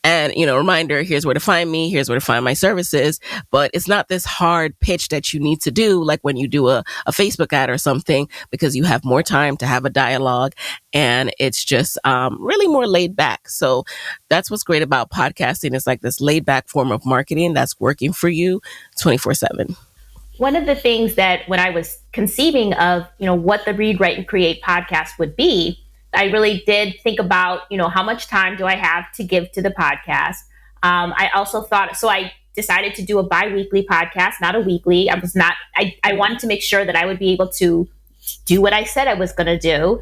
And, reminder, here's where to find me, here's where to find my services. But it's not this hard pitch that you need to do like when you do a Facebook ad or something, because you have more time to have a dialogue and it's just really more laid back. So that's what's great about podcasting. It's like this laid back form of marketing that's working for you 24/7.
One of the things that when I was conceiving of, what the Read, Write, and Create podcast would be, I really did think about, how much time do I have to give to the podcast? I also thought, so I decided to do a bi-weekly podcast, not a weekly. I wanted to make sure that I would be able to do what I said I was going to do,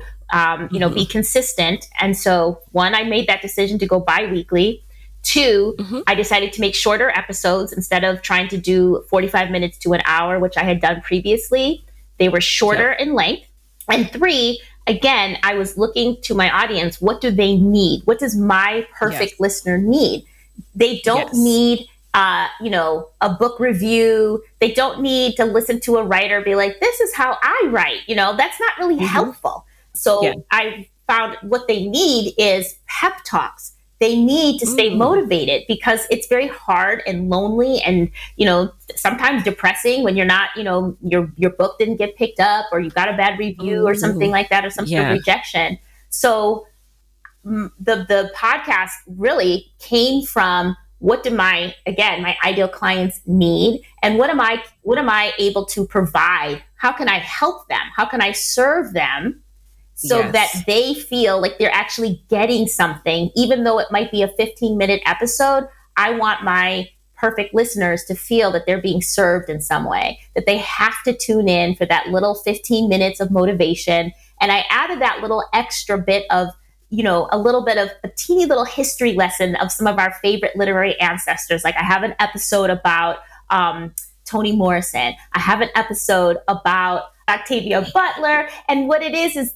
be consistent. And so one, I made that decision to go bi-weekly. Two, I decided to make shorter episodes instead of trying to do 45 minutes to an hour, which I had done previously. They were shorter in length. And three, again, I was looking to my audience. What do they need? What does my perfect listener need? They don't need, a book review. They don't need to listen to a writer be like, this is how I write. That's not really helpful. So I found what they need is pep talks. They need to stay motivated because it's very hard and lonely and, sometimes depressing when you're not, your book didn't get picked up or you got a bad review or something like that or some sort of rejection. So the podcast really came from what do my ideal clients need and what am I able to provide? How can I help them? How can I serve them? So that they feel like they're actually getting something, even though it might be a 15-minute episode. I want my perfect listeners to feel that they're being served in some way, that they have to tune in for that little 15 minutes of motivation. And I added that little extra bit of, a little bit of a teeny little history lesson of some of our favorite literary ancestors. Like I have an episode about Toni Morrison. I have an episode about Octavia Butler. And what it is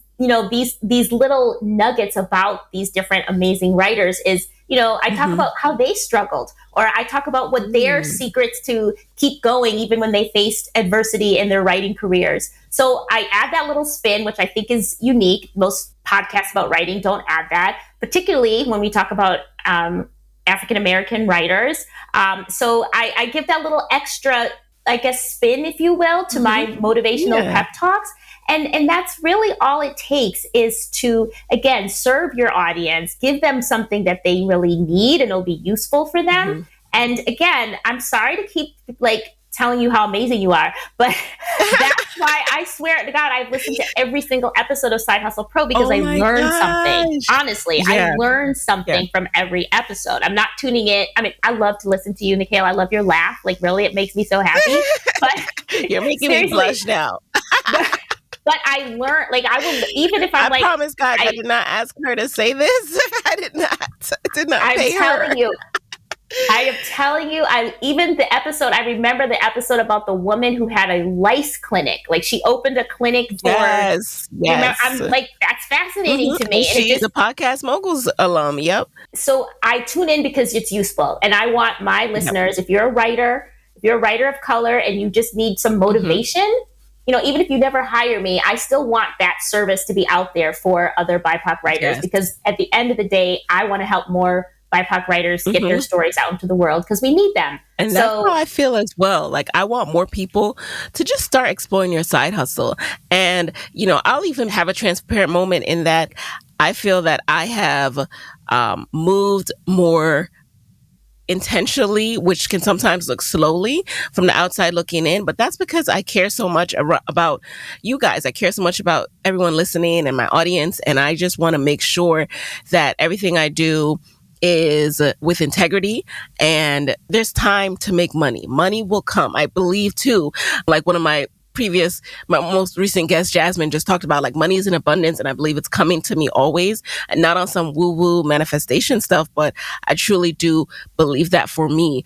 these little nuggets about these different amazing writers is, I talk about how they struggled, or I talk about what their secrets to keep going, even when they faced adversity in their writing careers. So I add that little spin, which I think is unique. Most podcasts about writing don't add that, particularly when we talk about African-American writers. So I give that little extra, I guess, spin, if you will, to my motivational pep talks. And that's really all it takes is to, again, serve your audience, give them something that they really need and it'll be useful for them. And again, I'm sorry to keep telling you how amazing you are, but that's why I swear to God, I've listened to every single episode of Side Hustle Pro because I learned something. Honestly, I learned something from every episode. I'm not tuning in. I mean, I love to listen to you, Nikhil. I love your laugh. Really, it makes me so happy. But
you're making me blush now.
But I learned, I will, even if I'm
I promise God, I did not ask her to say this. I did not pay her.
I am telling you, I remember the episode about the woman who had a lice clinic. She opened a clinic for,
yes.
I'm that's fascinating to me.
She's a Podcast Moguls alum. Yep.
So I tune in because it's useful. And I want my listeners, if you're a writer of color and you just need some motivation, even if you never hire me, I still want that service to be out there for other BIPOC writers because at the end of the day, I want to help more BIPOC writers get their stories out into the world because we need them.
And that's how I feel as well. I want more people to just start exploring your side hustle. And, I'll even have a transparent moment in that I feel that I have moved more intentionally, which can sometimes look slowly from the outside looking in, but that's because I care so much about you guys. I care so much about everyone listening and my audience, and I just want to make sure that everything I do is with integrity, and there's time to make money. Money will come, I believe, too. One of my most recent guest, Jasmine, just talked about money is in abundance, and I believe it's coming to me always, and not on some woo-woo manifestation stuff, but I truly do believe that for me.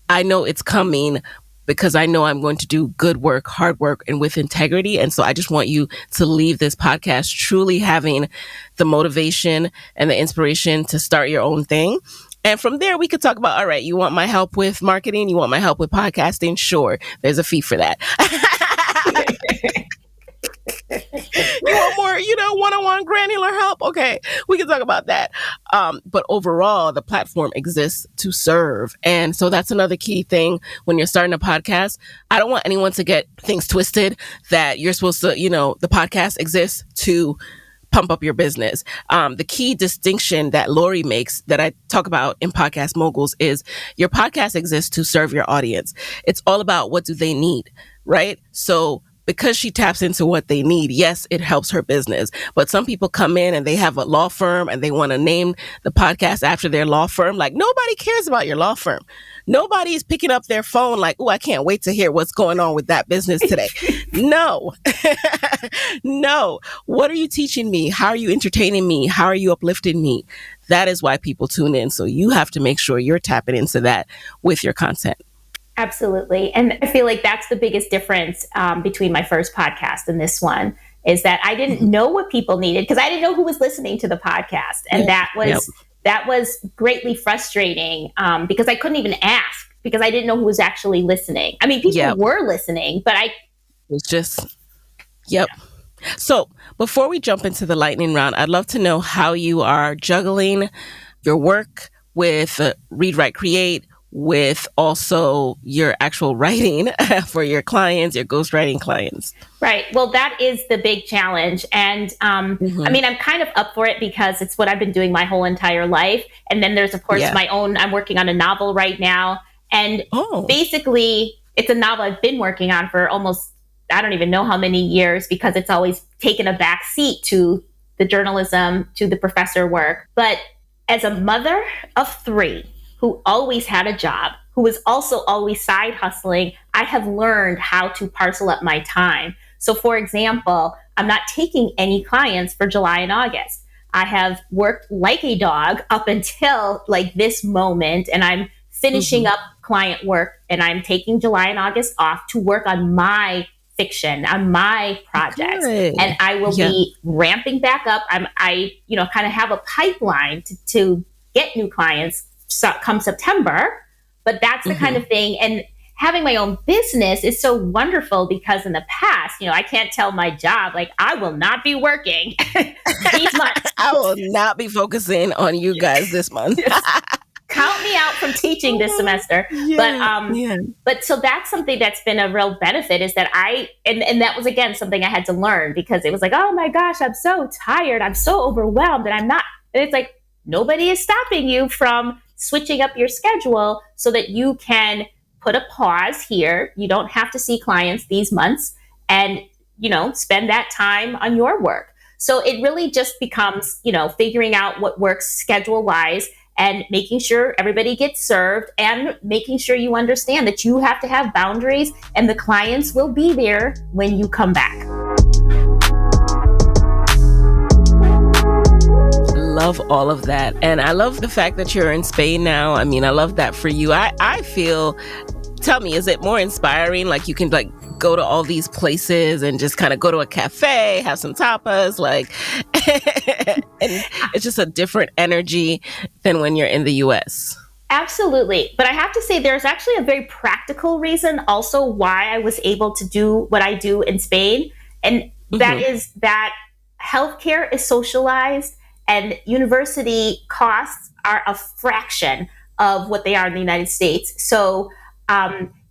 I know it's coming because I know I'm going to do good work, hard work, and with integrity. And so I just want you to leave this podcast truly having the motivation and the inspiration to start your own thing. And from there, we could talk about, all right, you want my help with marketing? You want my help with podcasting? Sure. There's a fee for that. You want more, one-on-one granular help? Okay, we can talk about that. But overall, the platform exists to serve. And so that's another key thing when you're starting a podcast. I don't want anyone to get things twisted that you're supposed to, the podcast exists to pump up your business. The key distinction that Lori makes that I talk about in Podcast Moguls is your podcast exists to serve your audience. It's all about what do they need, right? So because she taps into what they need, yes, it helps her business. But some people come in and they have a law firm and they want to name the podcast after their law firm. Nobody cares about your law firm. Nobody's picking up their phone oh, I can't wait to hear what's going on with that business today. No. No. What are you teaching me? How are you entertaining me? How are you uplifting me? That is why people tune in. So you have to make sure you're tapping into that with your content.
Absolutely. And I feel like that's the biggest difference between my first podcast and this one. is that I didn't know what people needed because I didn't know who was listening to the podcast. And that was greatly frustrating because I couldn't even ask because I didn't know who was actually listening. I mean, people were listening, but
it's just, So before we jump into the lightning round, I'd love to know how you are juggling your work with Read, Write, Create, with also your actual writing for your clients, your ghostwriting clients.
Right. Well, that is the big challenge. And I mean, I'm kind of up for it because it's what I've been doing my whole entire life. And then there's, of course, my own, I'm working on a novel right now. And basically, it's a novel I've been working on for almost, I don't even know how many years because it's always taken a back seat to the journalism, to the professor work. But as a mother of 3, who always had a job, who was also always side hustling, I have learned how to parcel up my time. So for example, I'm not taking any clients for July and August. I have worked like a dog up until like this moment, and I'm finishing up client work, and I'm taking July and August off to work on my fiction, on my projects. And I will be ramping back up. I kind of have a pipeline to get new clients come September, but that's the kind of thing. And having my own business is so wonderful because in the past, I can't tell my job, like, I will not be working these months.
I will not be focusing on you guys this month.
Count me out from teaching this semester. But so that's something that's been a real benefit is that and that was, again, something I had to learn because it was like, oh my gosh, I'm so tired. I'm so overwhelmed and I'm not. And it's like, nobody is stopping you from switching up your schedule so that you can put a pause here. You don't have to see clients these months and, spend that time on your work. So it really just becomes, figuring out what works schedule wise and making sure everybody gets served and making sure you understand that you have to have boundaries and the clients will be there when you come back.
Love all of that. And I love the fact that you're in Spain now. I mean, I love that for you. I feel, tell me, is it more inspiring? Like you can like go to all these places and just kind of go to a cafe, have some tapas, like, and it's just a different energy than when you're in the US.
Absolutely. But I have to say there's actually a very practical reason also why I was able to do what I do in Spain. And that is that healthcare is socialized and university costs are a fraction of what they are in the United States. So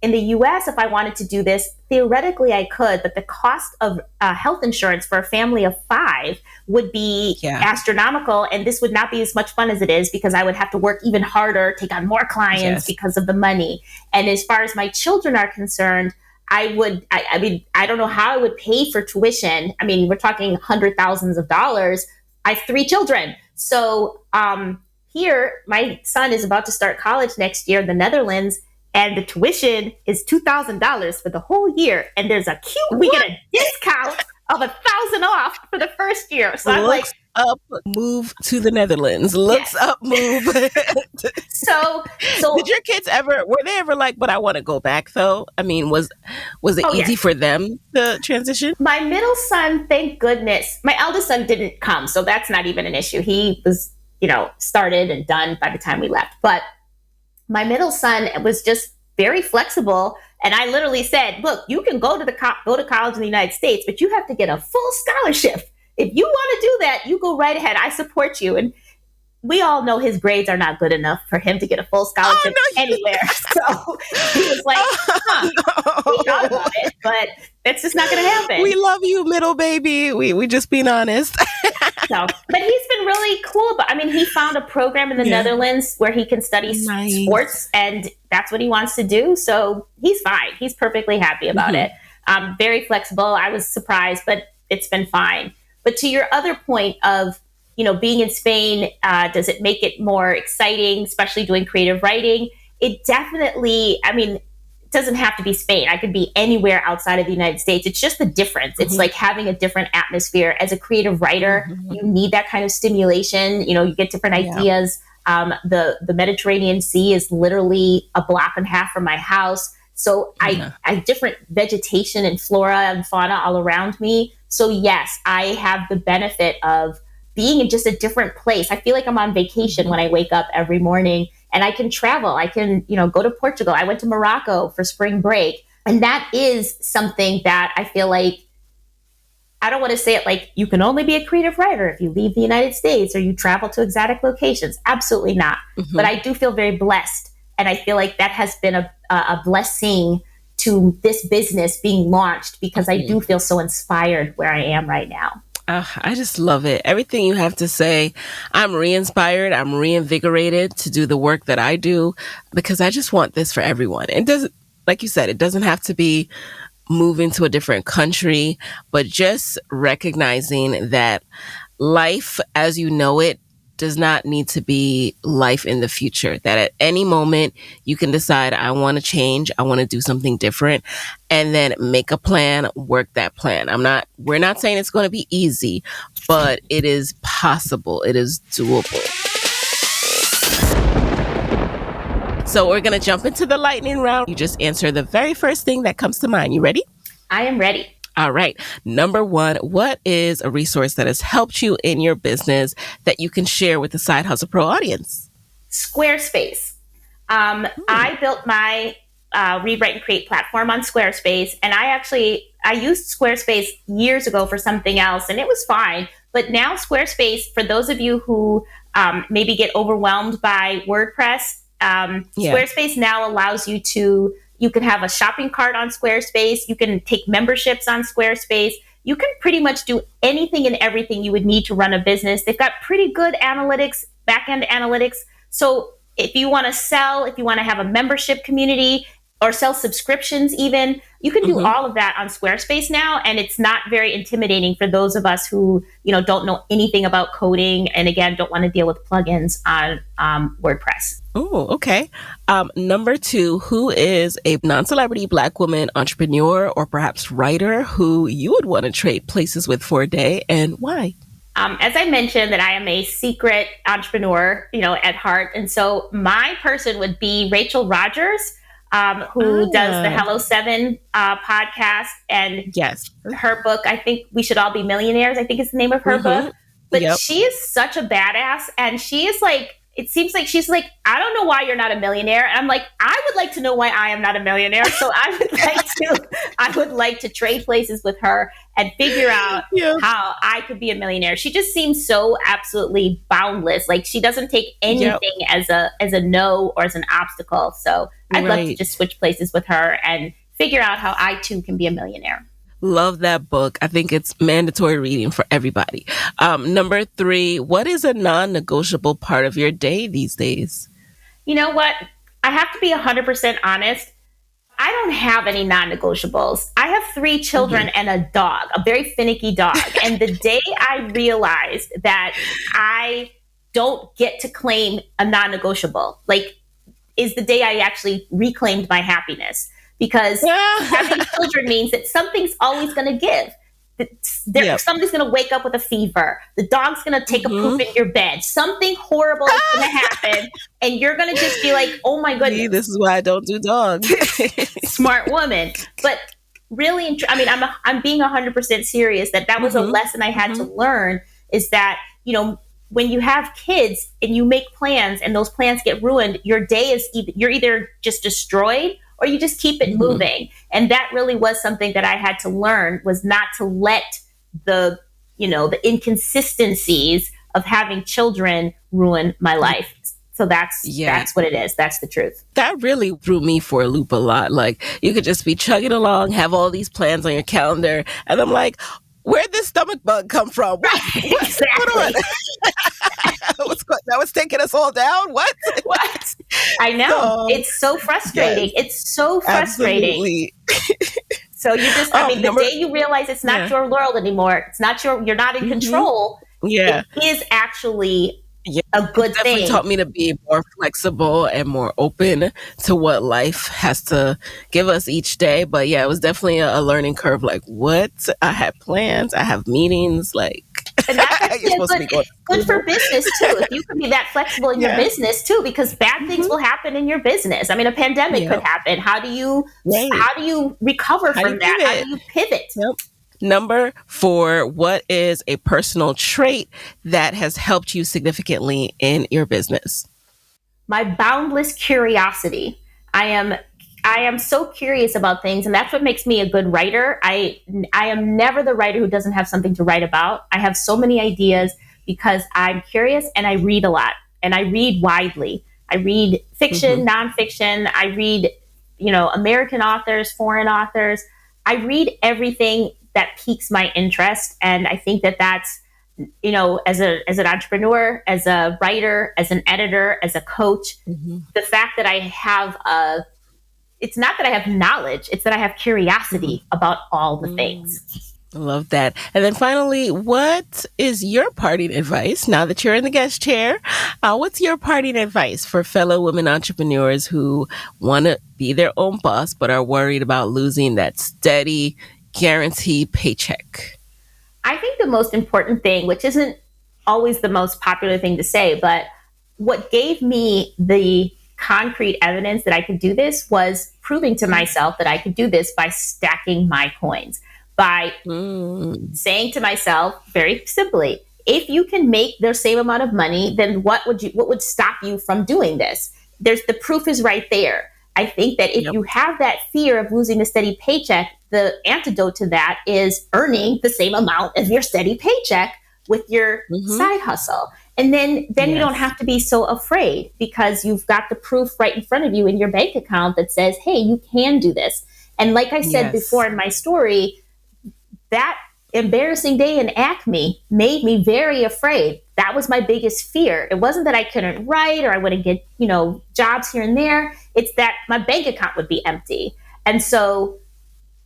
in the US, if I wanted to do this, theoretically I could, but the cost of health insurance for a family of 5 would be astronomical. And this would not be as much fun as it is because I would have to work even harder, take on more clients because of the money. And as far as my children are concerned, I don't know how I would pay for tuition. I mean, we're talking $100,000s of dollars. I have 3 children. So here, my son is about to start college next year in the Netherlands, and the tuition is $2,000 for the whole year. And there's we get a discount of $1,000 off for the first year. So I'm like,
up, move to the Netherlands. Looks up, move.
So
did your kids were they ever like, but I want to go back though? I mean, was it easy for them to transition?
My middle son, thank goodness, my eldest son didn't come. So that's not even an issue. He was, started and done by the time we left. But my middle son was just very flexible. And I literally said, look, you can go to college in the United States, but you have to get a full scholarship. If you want to do that, you go right ahead. I support you. And we all know his grades are not good enough for him to get a full scholarship anywhere. So he was like, we thought about it, but that's just not going to happen.
We love you, middle baby. We just being honest.
But he's been really cool. But I mean, he found a program in the Netherlands where he can study sports, and that's what he wants to do. So he's fine. He's perfectly happy about it. Very flexible. I was surprised, but it's been fine. But to your other point of, being in Spain, does it make it more exciting, especially doing creative writing? It definitely, it doesn't have to be Spain. I could be anywhere outside of the United States. It's just the difference. It's like having a different atmosphere. As a creative writer, you need that kind of stimulation. You get different ideas. The Mediterranean Sea is literally a block and a half from my house. So I different vegetation and flora and fauna all around me. So yes, I have the benefit of being in just a different place. I feel like I'm on vacation when I wake up every morning, and I can travel. I can, go to Portugal. I went to Morocco for spring break. And that is something that I feel like, I don't want to say it like you can only be a creative writer if you leave the United States or you travel to exotic locations. Absolutely not. But I do feel very blessed. And I feel like that has been a blessing to this business being launched, because I do feel so inspired where I am right now.
I just love it. Everything you have to say, I'm re-inspired. I'm reinvigorated to do the work that I do, because I just want this for everyone. It doesn't, like you said, it doesn't have to be moving to a different country, but just recognizing that life as you know it does not need to be life in the future. That at any moment you can decide, I want to change, I want to do something different, and then make a plan, work that plan. We're not saying it's going to be easy, but it is possible. It is doable. So we're going to jump into the lightning round. You just answer the very first thing that comes to mind. You ready?
I am ready.
All right. Number one, what is a resource that has helped you in your business that you can share with the Side Hustle Pro audience?
Squarespace. I built my Read, Write, and Create platform on Squarespace. And I used Squarespace years ago for something else, and it was fine. But now Squarespace, for those of you who maybe get overwhelmed by WordPress, Squarespace now allows you can have a shopping cart on Squarespace. You can take memberships on Squarespace. You can pretty much do anything and everything you would need to run a business. They've got pretty good analytics, back-end analytics. So if you want to sell, if you want to have a membership community or sell subscriptions even, you can do all of that on Squarespace now. And it's not very intimidating for those of us who, don't know anything about coding and, again, don't want to deal with plugins on WordPress.
Oh, okay. Number two, who is a non-celebrity Black woman entrepreneur or perhaps writer who you would want to trade places with for a day, and why?
As I mentioned, that I am a secret entrepreneur, at heart. And so my person would be Rachel Rogers, who does the Hello 7 podcast. And
yes,
her book, I think We Should All Be Millionaires, I think is the name of her book. But she is such a badass. And she is like, it seems like she's like, I don't know why you're not a millionaire. And I'm like, I would like to know why I am not a millionaire. So I would like to trade places with her and figure out how I could be a millionaire. She just seems so absolutely boundless. Like, she doesn't take anything as a no or as an obstacle. So I'd love to just switch places with her and figure out how I too can be a millionaire.
Love that book. I think it's mandatory reading for everybody. Number three, what is a non-negotiable part of your day these days?
You know what? I have to be 100% honest. I don't have any non-negotiables. I have 3 children and a dog, a very finicky dog. And the day I realized that I don't get to claim a non-negotiable, is the day I actually reclaimed my happiness. Because having children means that something's always going to give. Somebody's going to wake up with a fever. The dog's going to take a poop in your bed. Something horrible is going to happen. And you're going to just be like, oh my goodness.
See, this is why I don't do dogs.
Smart woman. But really, I'm being 100% serious that was a lesson I had to learn, is that, when you have kids and you make plans and those plans get ruined, your day is you're either just destroyed or you just keep it moving. And that really was something that I had to learn, was not to let the inconsistencies of having children ruin my life. So that's what it is. That's the truth.
That really threw me for a loop a lot. Like, you could just be chugging along, have all these plans on your calendar, and I'm like, where'd this stomach bug come from?
Exactly.
That was taking us all down? What?
I know. It's so frustrating. Yes. It's so frustrating. So you just, the day you realize it's not your world anymore, you're not in control.
Yeah.
It is actually a good thing. It
definitely taught me to be more flexible and more open to what life has to give us each day. But it was definitely a learning curve. Like, what? I had plans. I have meetings.
And that's actually good for business too. If you can be that flexible in your business too, because bad things will happen in your business. A pandemic could happen. How do you recover from that? How do you pivot?
Number 4, what is a personal trait that has helped you significantly in your business?
My boundless curiosity. I am so curious about things, and that's what makes me a good writer. I am never the writer who doesn't have something to write about. I have so many ideas because I'm curious and I read a lot and I read widely. I read fiction, nonfiction. I read, American authors, foreign authors. I read everything that piques my interest, and I think that that's as an entrepreneur, as a writer, as an editor, as a coach, the fact that I have it's not that I have knowledge, it's that I have curiosity about all the things.
I love that. And then finally, what is your parting advice now that you're in the guest chair? What's your parting advice for fellow women entrepreneurs who want to be their own boss but are worried about losing that steady, guaranteed paycheck?
I think the most important thing, which isn't always the most popular thing to say, but what gave me the concrete evidence that I could do this was proving to myself that I could do this by stacking my coins, by saying to myself very simply, if you can make the same amount of money, then what would stop you from doing this? The proof is right there. I think that if you have that fear of losing a steady paycheck, the antidote to that is earning the same amount of your steady paycheck with your side hustle. And then you don't have to be so afraid because you've got the proof right in front of you in your bank account that says, hey, you can do this. And like I said before in my story, that embarrassing day in Acme made me very afraid. That was my biggest fear. It wasn't that I couldn't write or I wouldn't get, jobs here and there. It's that my bank account would be empty. And so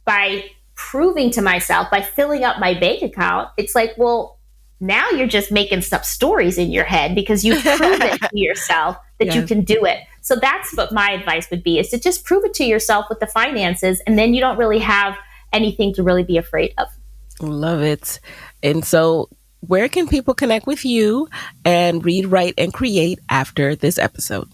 by proving to myself, by filling up my bank account, it's like, well, now you're just making up stories in your head because you've proven to yourself that you can do it. So that's what my advice would be, is to just prove it to yourself with the finances. And then you don't really have anything to really be afraid of.
Love it. And so where can people connect with you and read, write, and create after this episode?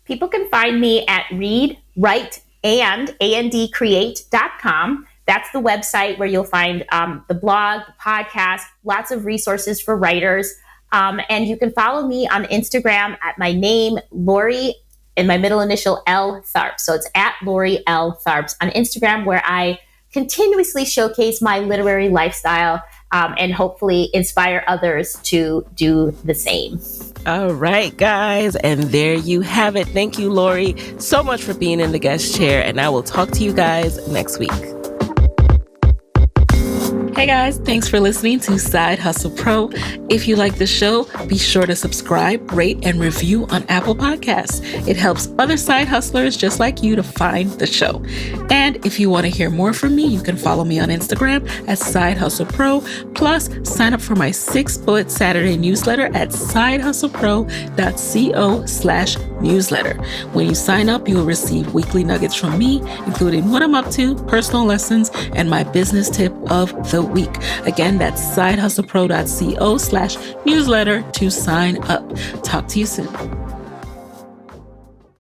People can find me at readwriteandcreate.com. That's the website where you'll find the blog, the podcast, lots of resources for writers. And you can follow me on Instagram at my name, Lori, and my middle initial L Tharps. So it's at Lori L Tharps on Instagram, where I continuously showcase my literary lifestyle and hopefully inspire others to do the same.
All right, guys. And there you have it. Thank you, Lori, so much for being in the guest chair. And I will talk to you guys next week. Hey guys, thanks for listening to Side Hustle Pro. If you like the show, be sure to subscribe, rate, and review on Apple Podcasts. It helps other side hustlers just like you to find the show. And if you want to hear more from me, you can follow me on Instagram at Side Hustle Pro. Plus, sign up for my 6-bullet Saturday newsletter at sidehustlepro.co/newsletter. When you sign up, you will receive weekly nuggets from me, including what I'm up to, personal lessons, and my business tip of the week. Again, that's sidehustlepro.co/newsletter to sign up. Talk to you soon.